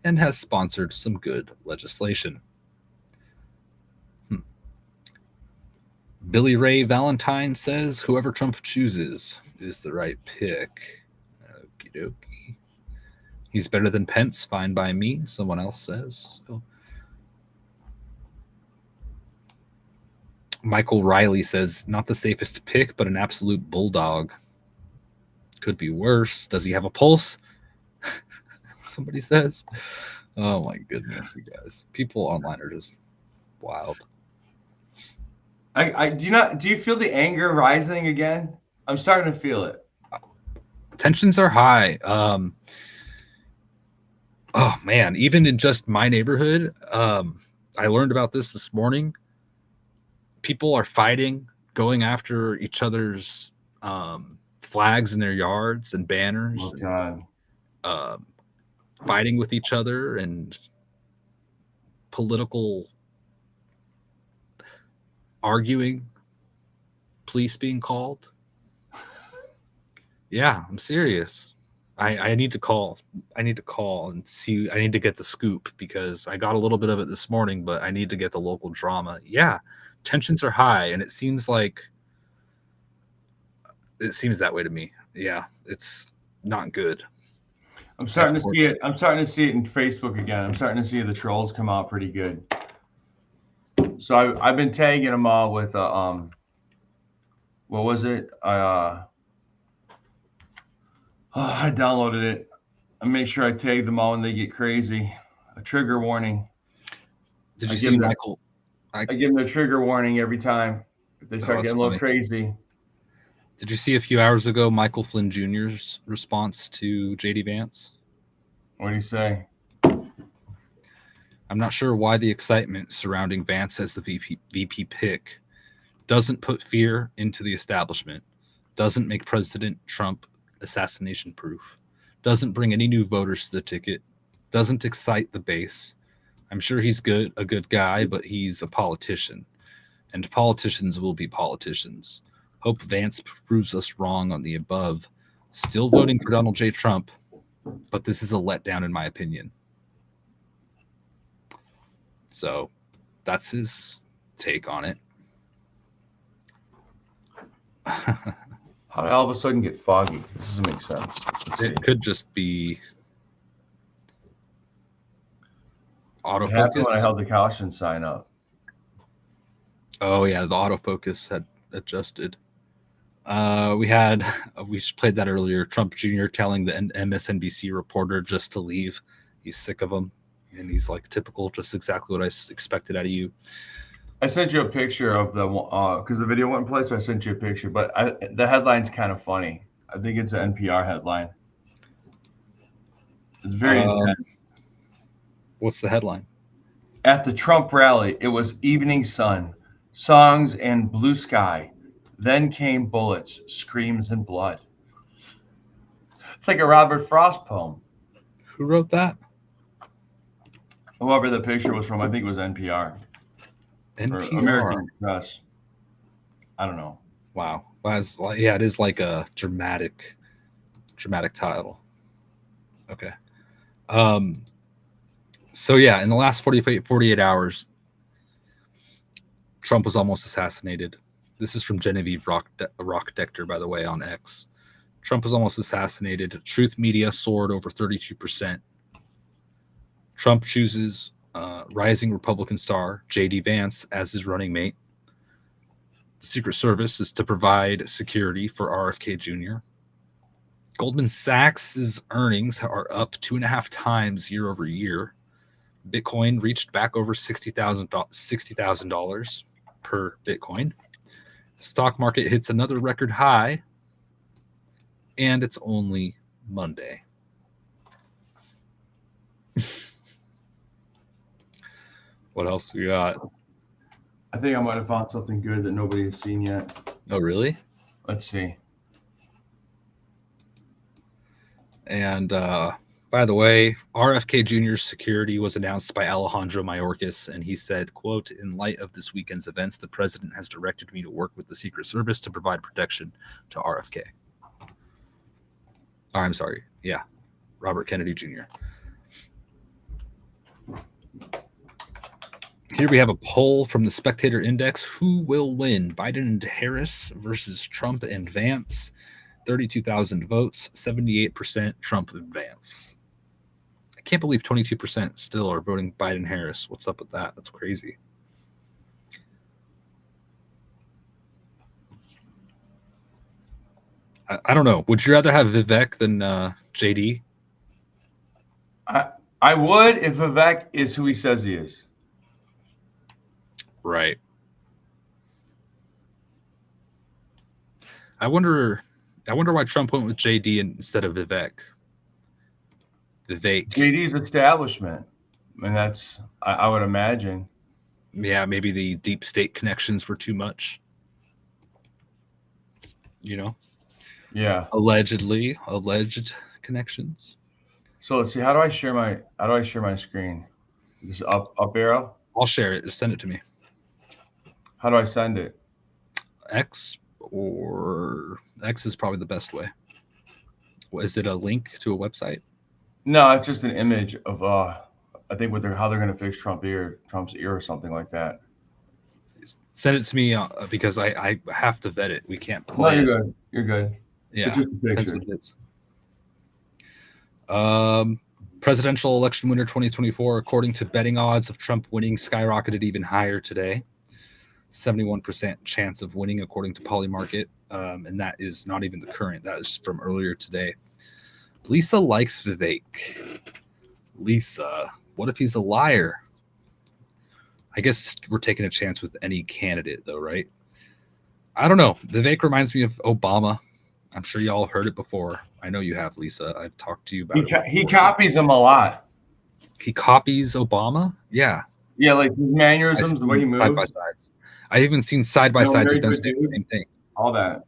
and has sponsored some good legislation. Billy Ray Valentine says, whoever Trump chooses is the right pick. Okie dokie. He's better than Pence, fine by me, someone else says. So. Michael Riley says, not the safest pick, but an absolute bulldog. Could be worse. Does he have a pulse? Somebody says. Oh my goodness, you guys. People online are just wild. Do you feel the anger rising again? I'm starting to feel it. Tensions are high. Oh man, even in just my neighborhood, I learned about this morning. People are fighting, going after each other's flags in their yards and banners. Oh, God. And, fighting with each other and political arguing, police being called. Yeah, I'm serious. I need to call. I need to call and see. I need to get the scoop because I got a little bit of it this morning, but I need to get the local drama. Yeah. Tensions are high, and it seems that way to me. Yeah, it's not good. I'm starting to see it. I'm starting to see it in Facebook again. I'm starting to see the trolls come out pretty good. So I've been tagging them all with what was it? I downloaded it. I make sure I tag them all when they get crazy. a trigger warning. Did you see Michael? I give them a trigger warning every time if they start getting a little crazy. Did you see a few hours ago Michael Flynn Jr.'s response to JD Vance? What did he say? I'm not sure why the excitement surrounding Vance as the VP pick doesn't put fear into the establishment, doesn't make President Trump assassination proof, doesn't bring any new voters to the ticket, doesn't excite the base. I'm sure he's a good guy, but he's a politician, and politicians will be politicians. Hope Vance proves us wrong on the above. Still voting for Donald J. Trump, but this is a letdown in my opinion. So that's his take on it. How did all of a sudden get foggy? This doesn't make sense. It could just be autofocus. It happened when I held the caution sign up. Oh yeah, the autofocus had adjusted. We played that earlier. Trump Jr. telling the MSNBC reporter just to leave. He's sick of him. And he's like, typical, just exactly what I expected out of you. I sent you a picture of the because the video went in place, so I sent you a picture. But the headline's kind of funny. I think it's an NPR headline. It's very intense. What's the headline? At the Trump rally, it was evening sun, songs and blue sky. Then came bullets, screams, and blood. It's like a Robert Frost poem. Who wrote that? Whoever the picture was from, I think it was NPR. NPR. Or American Press. I don't know. Wow. Yeah, it is like a dramatic title. Okay. So yeah, in the last 48 hours, Trump was almost assassinated. This is from Genevieve Rockdector, by the way, on X. Trump was almost assassinated. Truth Media soared over 32%. Trump chooses rising Republican star JD Vance as his running mate. The Secret Service is to provide security for RFK Jr. Goldman Sachs' earnings are up 2.5 times year over year. Bitcoin reached back over $60,000 per Bitcoin. The stock market hits another record high, and it's only Monday. What else we got? I think I might have found something good that nobody has seen yet. Oh, really? Let's see. And by the way, RFK Jr.'s security was announced by Alejandro Mayorkas, and he said, quote, "In light of this weekend's events, the president has directed me to work with the Secret Service to provide protection to RFK." Oh, I'm sorry. Yeah, Robert Kennedy Jr. Here we have a poll from the Spectator Index. Who will win? Biden and Harris versus Trump and Vance. 32,000 votes, 78% Trump and Vance. I can't believe 22% still are voting Biden Harris. What's up with that? That's crazy. I don't know. Would you rather have Vivek than JD? I would if Vivek is who he says he is. Right. I wonder why Trump went with JD instead of Vivek. JD's establishment. And that's, I would imagine. Yeah, maybe the deep state connections were too much. You know? Yeah. Alleged connections. So let's see. How do I share my screen? Just up arrow? I'll share it. Just send it to me. How do I send it? X is probably the best way. Is it a link to a website? No, it's just an image of I think how they're going to fix Trump's ear or something like that. Send it to me because I have to vet it. We can't play. No, you're good. You're good. Yeah, that's what it is. Presidential election winner 2024, according to betting odds of Trump winning, skyrocketed even higher today. 71% chance of winning, according to Polymarket, and that is not even the current. That is from earlier today. Lisa likes Vivek. Lisa, What if he's a liar? I guess we're taking a chance with any candidate, though, right? I don't know. Vivek reminds me of Obama. I'm sure y'all heard it before. I know you have, Lisa. I've talked to you about it. He copies him a lot. He copies Obama? Yeah. Yeah, like his mannerisms, the way he moves. Side by sides. I've even seen side by sides of them saying the same thing. All that.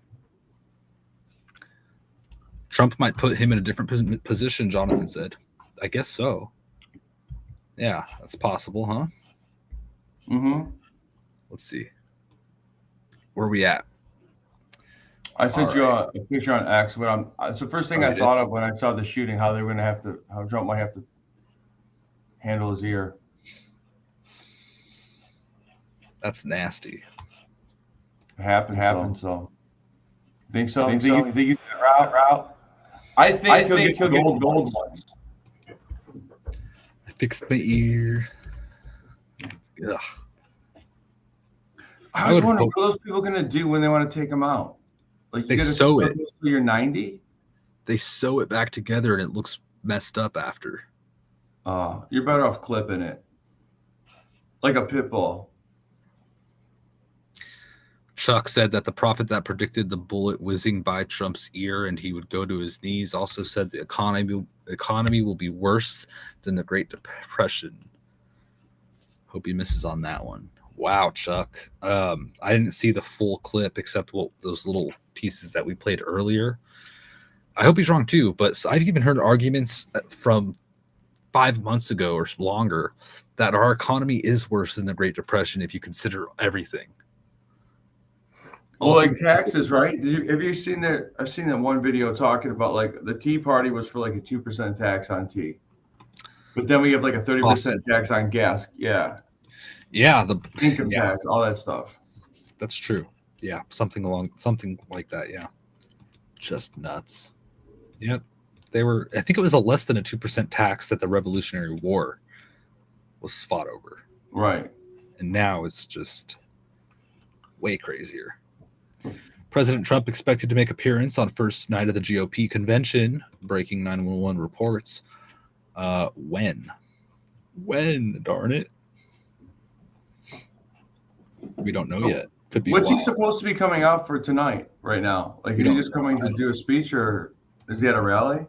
Trump might put him in a different position, Jonathan said. I guess so. Yeah, that's possible, huh? Mm-hmm. Let's see. Where are we at? I sent you a picture on X. It's the first thing I thought of when I saw the shooting, how Trump might have to handle his ear. That's nasty. It happened. So, think so? Think you route? I think he'll get gold ones. I fixed my ear. Ugh. I was wondering what are those people going to do when they want to take them out? Like they sew it until you're 90. They sew it back together and it looks messed up after. You're better off clipping it, like a pit bull. Chuck said that the prophet that predicted the bullet whizzing by Trump's ear and he would go to his knees also said the economy will be worse than the Great Depression. Hope he misses on that one. Wow, Chuck. I didn't see the full clip except those little pieces that we played earlier. I hope he's wrong too, but I've even heard arguments from 5 months ago or longer that our economy is worse than the Great Depression if you consider everything. Well, like taxes, right? Have you seen that? I've seen that one video talking about like the Tea Party was for like a 2% tax on tea, but then we have like a 30% tax on gas. Yeah. Yeah, the income tax, all that stuff. That's true. Yeah, something like that. Yeah, just nuts. Yep, they were. I think it was a less than a 2% tax that the Revolutionary War was fought over. Right, and now it's just way crazier. President Trump expected to make appearance on first night of the GOP convention. Breaking 911 reports. When? Darn it. We don't know yet. Could be. What's he supposed to be coming out for tonight? Right now, like is he just coming to do a speech, or is he at a rally?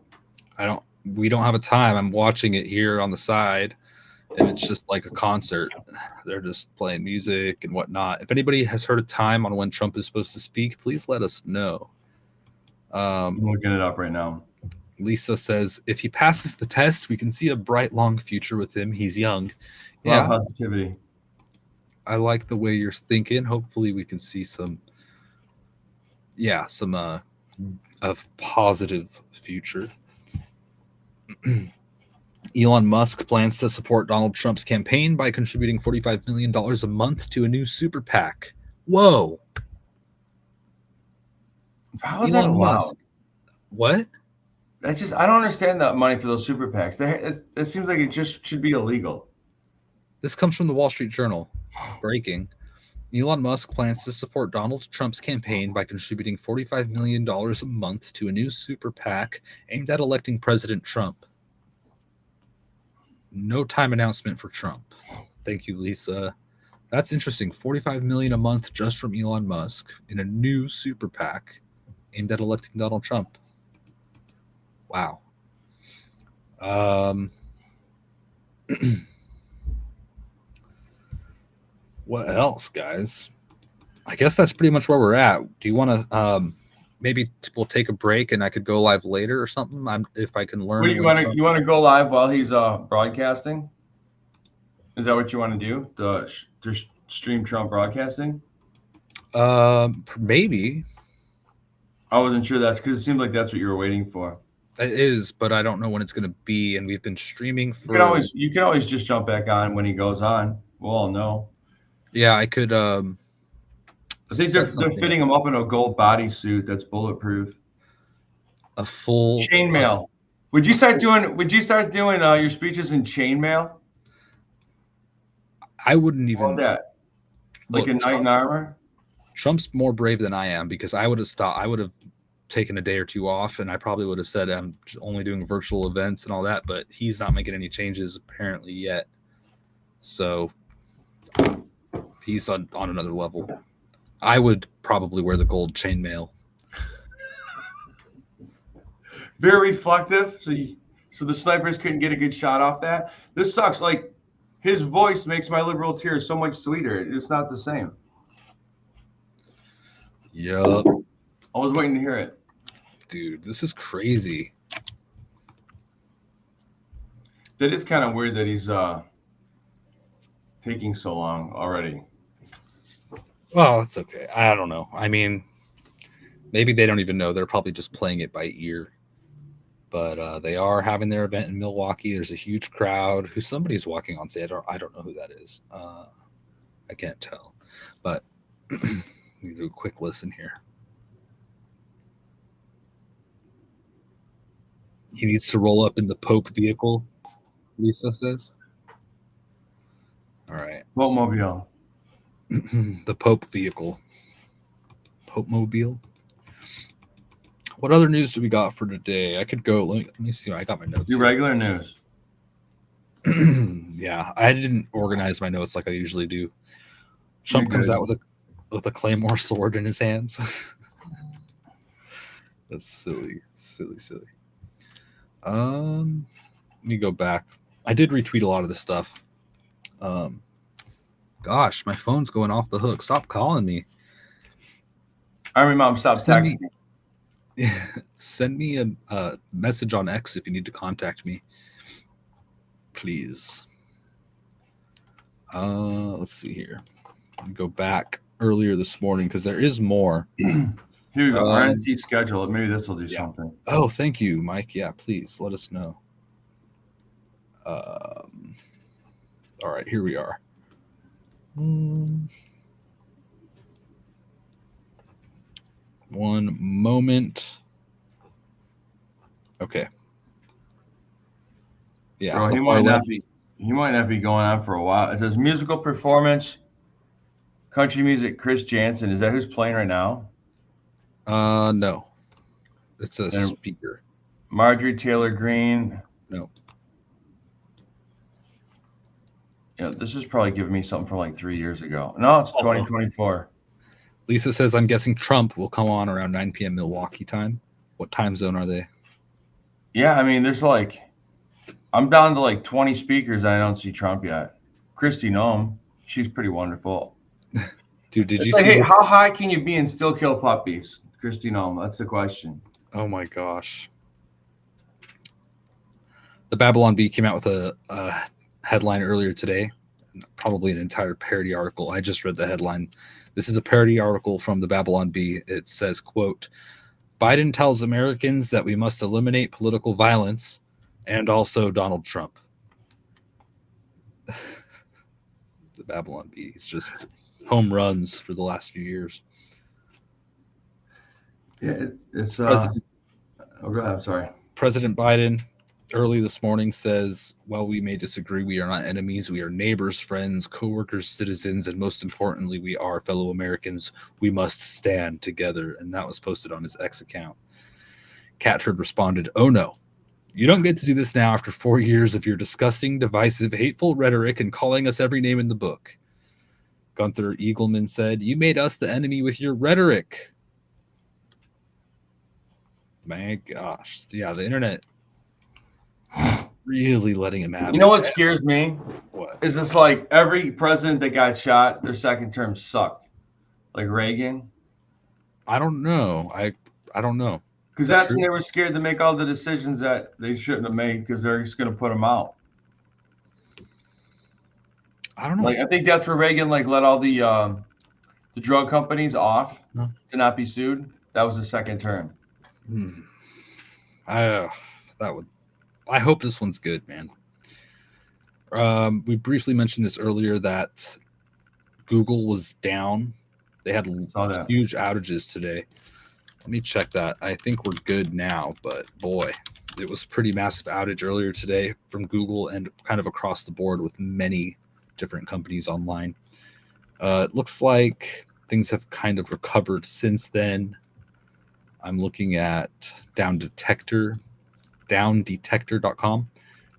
We don't have a time. I'm watching it here on the side, and it's just like a concert. They're just playing music and whatnot. If anybody has heard a time on when Trump is supposed to speak, please let us know. I'm looking it up right now. Lisa says if he passes the test, we can see a bright, long future with him. He's young. Yeah, positivity. I like the way you're thinking. Hopefully we can see some of positive future. Elon Musk plans to support Donald Trump's campaign by contributing $45 million a month to a new super PAC. Whoa. How is Elon Musk? What? I don't understand that money for those super PACs. It seems like it just should be illegal. This comes from the Wall Street Journal. Breaking. Elon Musk plans to support Donald Trump's campaign by contributing $45 million a month to a new super PAC aimed at electing President Trump. No time announcement for Trump. Thank you, Lisa. That's interesting. $45 million a month just from Elon Musk in a new super PAC aimed at electing Donald Trump. Wow. What else, guys? I guess that's pretty much where we're at. Do you want to maybe we'll take a break and I could go live later or something? If I can learn. What do you want to go live while he's broadcasting? Is that what you want to do? To stream Trump broadcasting? Maybe. I wasn't sure that's because it seemed like that's what you were waiting for. It is, but I don't know when it's going to be. And we've been streaming for. You can always just jump back on when he goes on. We'll all know. Yeah, I could. I think they're fitting him up in a gold bodysuit that's bulletproof. A full chainmail. Would you start doing your speeches in chainmail? I wouldn't even. Want that. Like a knight in armor. Trump's more brave than I am because I would have stopped. I would have taken a day or two off, and I probably would have said I'm only doing virtual events and all that, but he's not making any changes apparently yet. So he's on another level. I would probably wear the gold chainmail. Very reflective, so the snipers couldn't get a good shot off that. This sucks. Like, his voice makes my liberal tears so much sweeter. It's not the same. Yup. I was waiting to hear it. Dude, this is crazy. That is kind of weird that he's taking so long already. Well, it's okay. I don't know. I mean, maybe they don't even know. They're probably just playing it by ear. But they are having their event in Milwaukee. There's a huge crowd. Somebody's walking on stage. I don't know who that is. I can't tell. But we do a quick listen here. He needs to roll up in the Pope vehicle, Lisa says. All right. Pope Mobile. The Pope vehicle. Pope Mobile. What other news do we got for today? I could go. Let me see. I got my notes. Do regular news. Yeah, I didn't organize my notes like I usually do. Trump comes out with a claymore sword in his hands. That's silly. Let me go back. I did retweet a lot of this stuff. Gosh, my phone's going off the hook. Stop calling me. Army Mom, stop texting me. Send me a message on X if you need to contact me, please. Let's see here. Let me go back earlier this morning because there is more. Here we go. RNC schedule. Maybe this will do something. Oh, thank you, Mike. Yeah, please let us know. All right, here we are. One moment. Okay. Yeah. Bro, he might not be going on for a while. It says musical performance, country music, Chris Jansen. Is that who's playing right now? No. It's a speaker. Marjorie Taylor Greene. No. Yeah, this is probably giving me something from like 3 years ago. No, it's 2024. Lisa says, I'm guessing Trump will come on around 9 p.m. Milwaukee time. What time zone are they? Yeah, I mean, there's like, I'm down to like 20 speakers and I don't see Trump yet. Christy Nome, she's pretty wonderful. Dude, did you see? Hey, this? How high can you be and still kill puppies? Christy Nome, that's the question. Oh my gosh. The Babylon Bee came out with a headline earlier today, probably an entire parody article. I just read the headline. This is a parody article from the Babylon Bee. It says, quote, Biden tells Americans that we must eliminate political violence and also Donald Trump. The Babylon Bee is just home runs for the last few years. Yeah, it's go ahead, I'm sorry. President Biden early this morning says, while we may disagree, we are not enemies. We are neighbors, friends, coworkers, citizens, and most importantly, we are fellow Americans. We must stand together. And that was posted on his X account. Catford responded, oh no, you don't get to do this now after 4 years of your disgusting, divisive, hateful rhetoric and calling us every name in the book. Gunther Eagleman said, you made us the enemy with your rhetoric. My gosh. Yeah, the internet really letting him have it. You know what scares me? What? Is this like every president that got shot, their second term sucked? Like Reagan? I don't know. I don't know. Because that's when they were scared to make all the decisions that they shouldn't have made because they're just going to put them out. I don't know. Like I think that's where Reagan like let all the drug companies off to not be sued. That was the second term. I hope this one's good, man. We briefly mentioned this earlier that Google was down. They had huge outages today. Let me check that. I think we're good now, but boy, it was a pretty massive outage earlier today from Google and kind of across the board with many different companies online. It looks like things have kind of recovered since then. I'm looking at downdetector.com.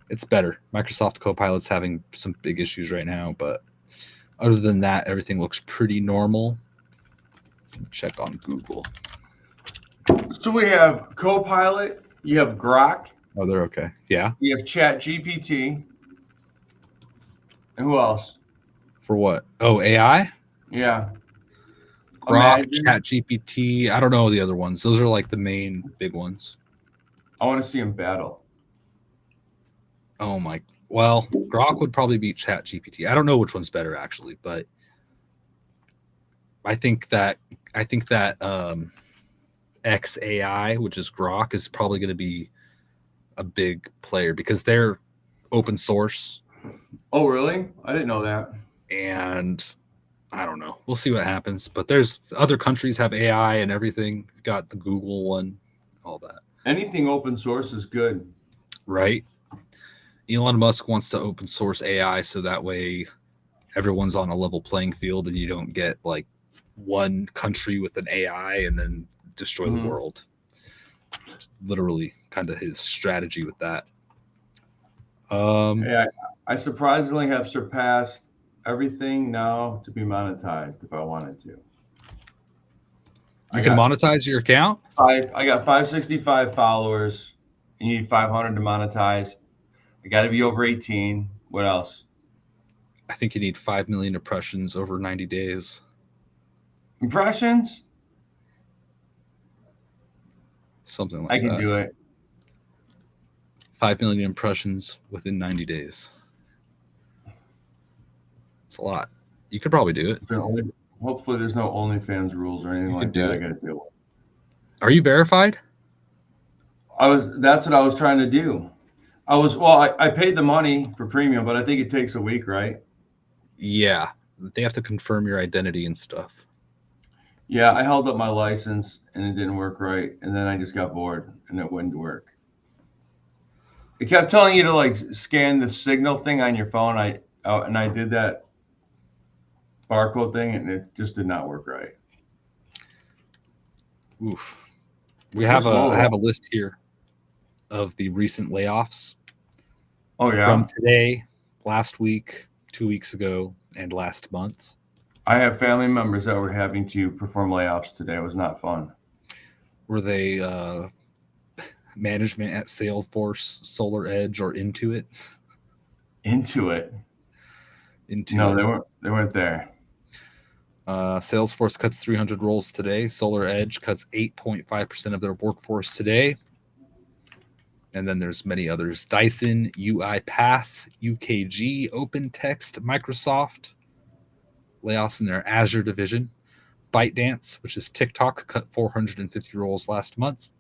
It's better. Microsoft Copilot's having some big issues right now, but other than that, everything looks pretty normal. Check on Google. So we have Copilot, you have Grok. Oh, they're okay. Yeah. You have Chat GPT. And who else? For what? Oh, AI? Yeah. Grok, Chat GPT. I don't know the other ones. Those are like the main big ones. I want to see them battle. Oh my. Well, Grok would probably beat Chat GPT. I don't know which one's better actually, but I think that XAI, which is Grok, is probably going to be a big player because they're open source. Oh, really? I didn't know that. And I don't know. We'll see what happens. But there's other countries have AI and everything. We've got the Google one, all that. Anything open source is good. Right. Elon Musk wants to open source AI so that way everyone's on a level playing field and you don't get like one country with an AI and then destroy the world. Literally kind of his strategy with that. Yeah, I surprisingly have surpassed everything now to be monetized if I wanted to. You can monetize your account? I got 565 followers. You need 500 to monetize. I got to be over 18. What else? I think you need 5 million impressions over 90 days. Impressions? Something like that. I can do it. 5 million impressions within 90 days. It's a lot. You could probably do it. Hopefully there's no OnlyFans rules or anything like that. I got to deal with. Are you verified? That's what I was trying to do. I paid the money for premium, but I think it takes a week, right? Yeah. They have to confirm your identity and stuff. Yeah, I held up my license and it didn't work right. And then I just got bored and it wouldn't work. It kept telling you to like scan the signal thing on your phone. And I did that barcode thing and it just did not work right. Oof. I have a list here of the recent layoffs. Oh yeah. From today, last week, 2 weeks ago, and last month. I have family members that were having to perform layoffs today. It was not fun. Were they management at Salesforce, Solar Edge, or Intuit? Intuit. No, they weren't there. Salesforce cuts 300 roles today. Solar Edge cuts 8.5% of their workforce today. And then there's many others. Dyson, UiPath, UKG, OpenText, Microsoft. Layoffs in their Azure division. ByteDance, which is TikTok, cut 450 roles last month.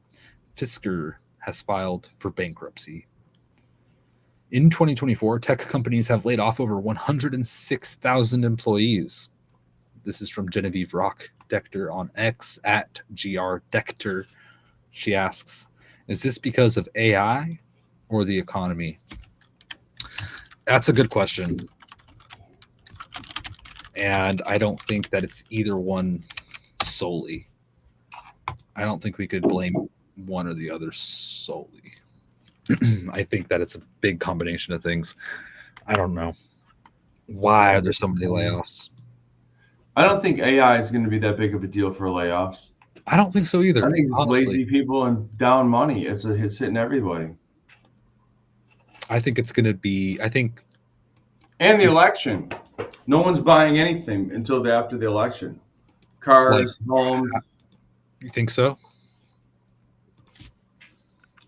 Fisker has filed for bankruptcy. In 2024, tech companies have laid off over 106,000 employees. This is from Genevieve Rock Dector on X at GR Dector. She asks, is this because of AI or the economy? That's a good question. And I don't think that it's either one solely. I don't think we could blame one or the other solely. I think that it's a big combination of things. I don't know. Why are there so many layoffs? I don't think AI is going to be that big of a deal for layoffs. I don't think so either. I think it's lazy people and down money. It's hitting everybody. I think it's going to be, and the election. No one's buying anything until after the election. Cars, homes. You think so?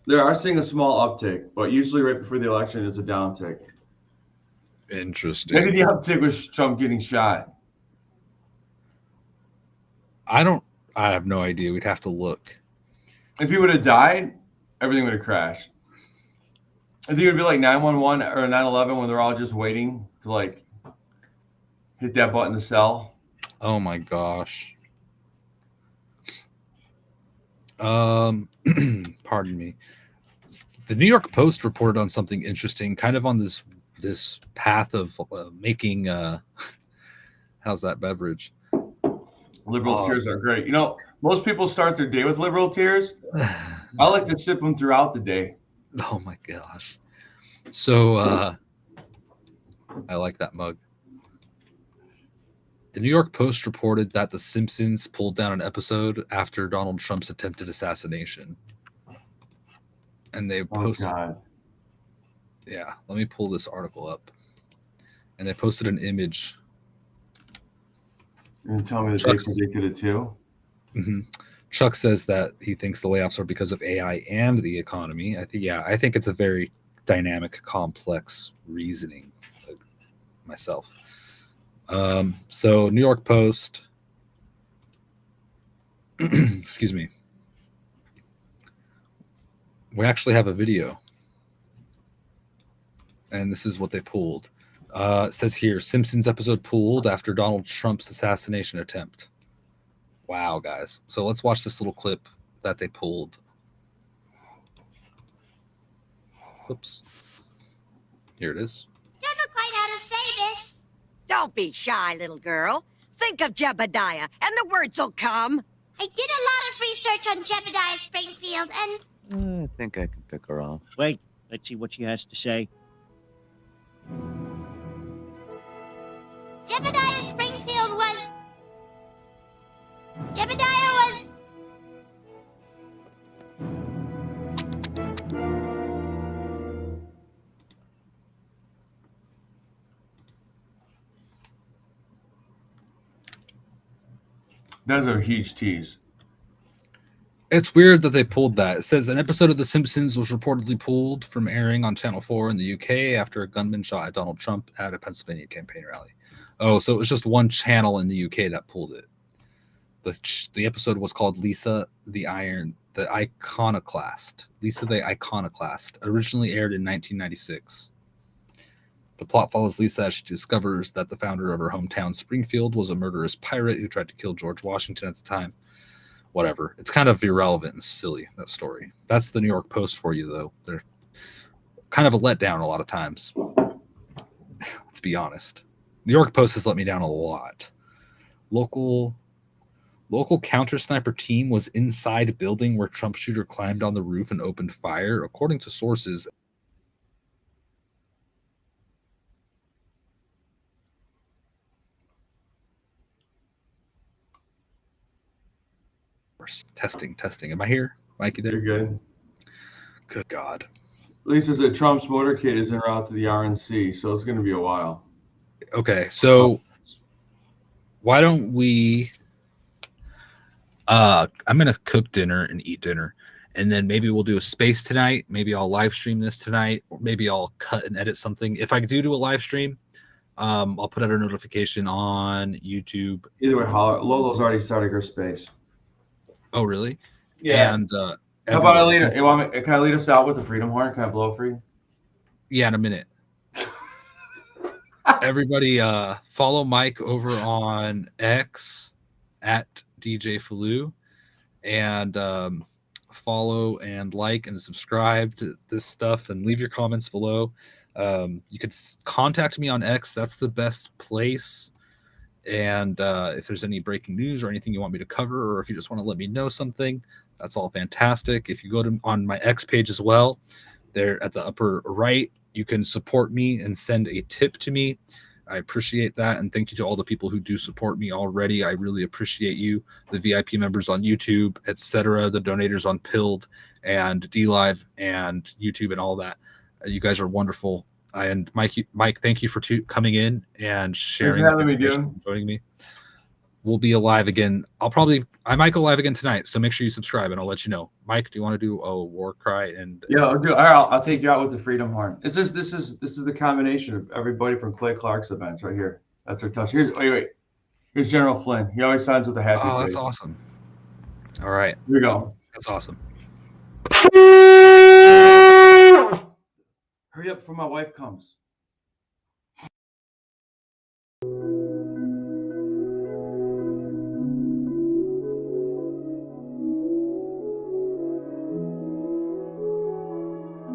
They are seeing a small uptick, but usually right before the election, it's a downtick. Interesting. Maybe the uptick was Trump getting shot. I have no idea. We'd have to look. If he would have died, everything would have crashed. I think it would be like 911 or 9/11 when they're all just waiting to like hit that button to sell. Oh my gosh. Pardon me. The New York Post reported on something interesting, kind of on this path of making how's that beverage? Liberal tears are great. You know, Most people start their day with liberal tears. I like to sip them throughout the day. Oh my gosh. So I like that mug. The New York Post reported that The Simpsons pulled down an episode after Donald Trump's attempted assassination. And they posted. Oh, God. Yeah, let me pull this article up. And they posted an image. You're going to tell me that they predicted it too? Mm-hmm. Chuck says that he thinks the layoffs are because of AI and the economy. I think it's a very dynamic, complex reasoning myself. So New York Post, excuse me. We actually have a video. And this is what they pulled. It says here, Simpsons episode pulled after Donald Trump's assassination attempt. Wow, guys. So let's watch this little clip that they pulled. Oops. Here it is. Don't know quite how to say this. Don't be shy, little girl. Think of Jebediah, and the words will come. I did a lot of research on Jebediah Springfield, and I think I can pick her off. Wait, let's see what she has to say. Jebediah Springfield was... Jebediah was... That's a huge tease. It's weird that they pulled that. It says an episode of The Simpsons was reportedly pulled from airing on Channel 4 in the UK after a gunman shot at Donald Trump at a Pennsylvania campaign rally. Oh, so it was just one channel in the UK that pulled it. The episode was called Lisa the Iconoclast. Lisa the Iconoclast, originally aired in 1996. The plot follows Lisa as she discovers that the founder of her hometown, Springfield, was a murderous pirate who tried to kill George Washington at the time. Whatever. It's kind of irrelevant and silly, that story. That's the New York Post for you, though. They're kind of a letdown a lot of times. Let's be honest. New York Post has let me down a lot. Local counter sniper team was inside building where Trump shooter climbed on the roof and opened fire, according to sources. Testing. Am I here? Mikey, there? You're good. Good God. Lisa said Trump's motorcade is en route to the RNC, so it's going to be a while. Okay, so why don't we... I'm going to cook dinner and eat dinner, and then maybe we'll do a space tonight. Maybe I'll live stream this tonight, or maybe I'll cut and edit something. If I do a live stream, I'll put out a notification on YouTube. Either way, Lolo's already started her space. Oh, really? Yeah. And how about I lead? Can I lead us out with the freedom horn? Can I blow for you? Yeah, in a minute. Everybody, follow Mike over on X at DJ FALU, and follow and like and subscribe to this stuff, and leave your comments below. You could contact me on X. That's the best place. And if there's any breaking news or anything you want me to cover, or if you just want to let me know something, that's all fantastic. If you go on my X page as well, there at the upper right, you can support me and send a tip to me. I appreciate that. And thank you to all the people who do support me already. I really appreciate you, the VIP members on YouTube, etc., the donators on Pilled and DLive and YouTube and all that. You guys are wonderful. And Mike, thank you for coming in and sharing. Joining me. We'll be alive again. I might go live again tonight, so make sure you subscribe, and I'll let you know. Mike, do you want to do a war cry? And yeah, I'll do. I'll take you out with the freedom horn. It's just this is the combination of everybody from Clay Clark's events right here. That's our touch. Here's General Flynn. He always signs with a happy face. Oh, that's awesome. All right, here we go. That's awesome. Hurry up before my wife comes.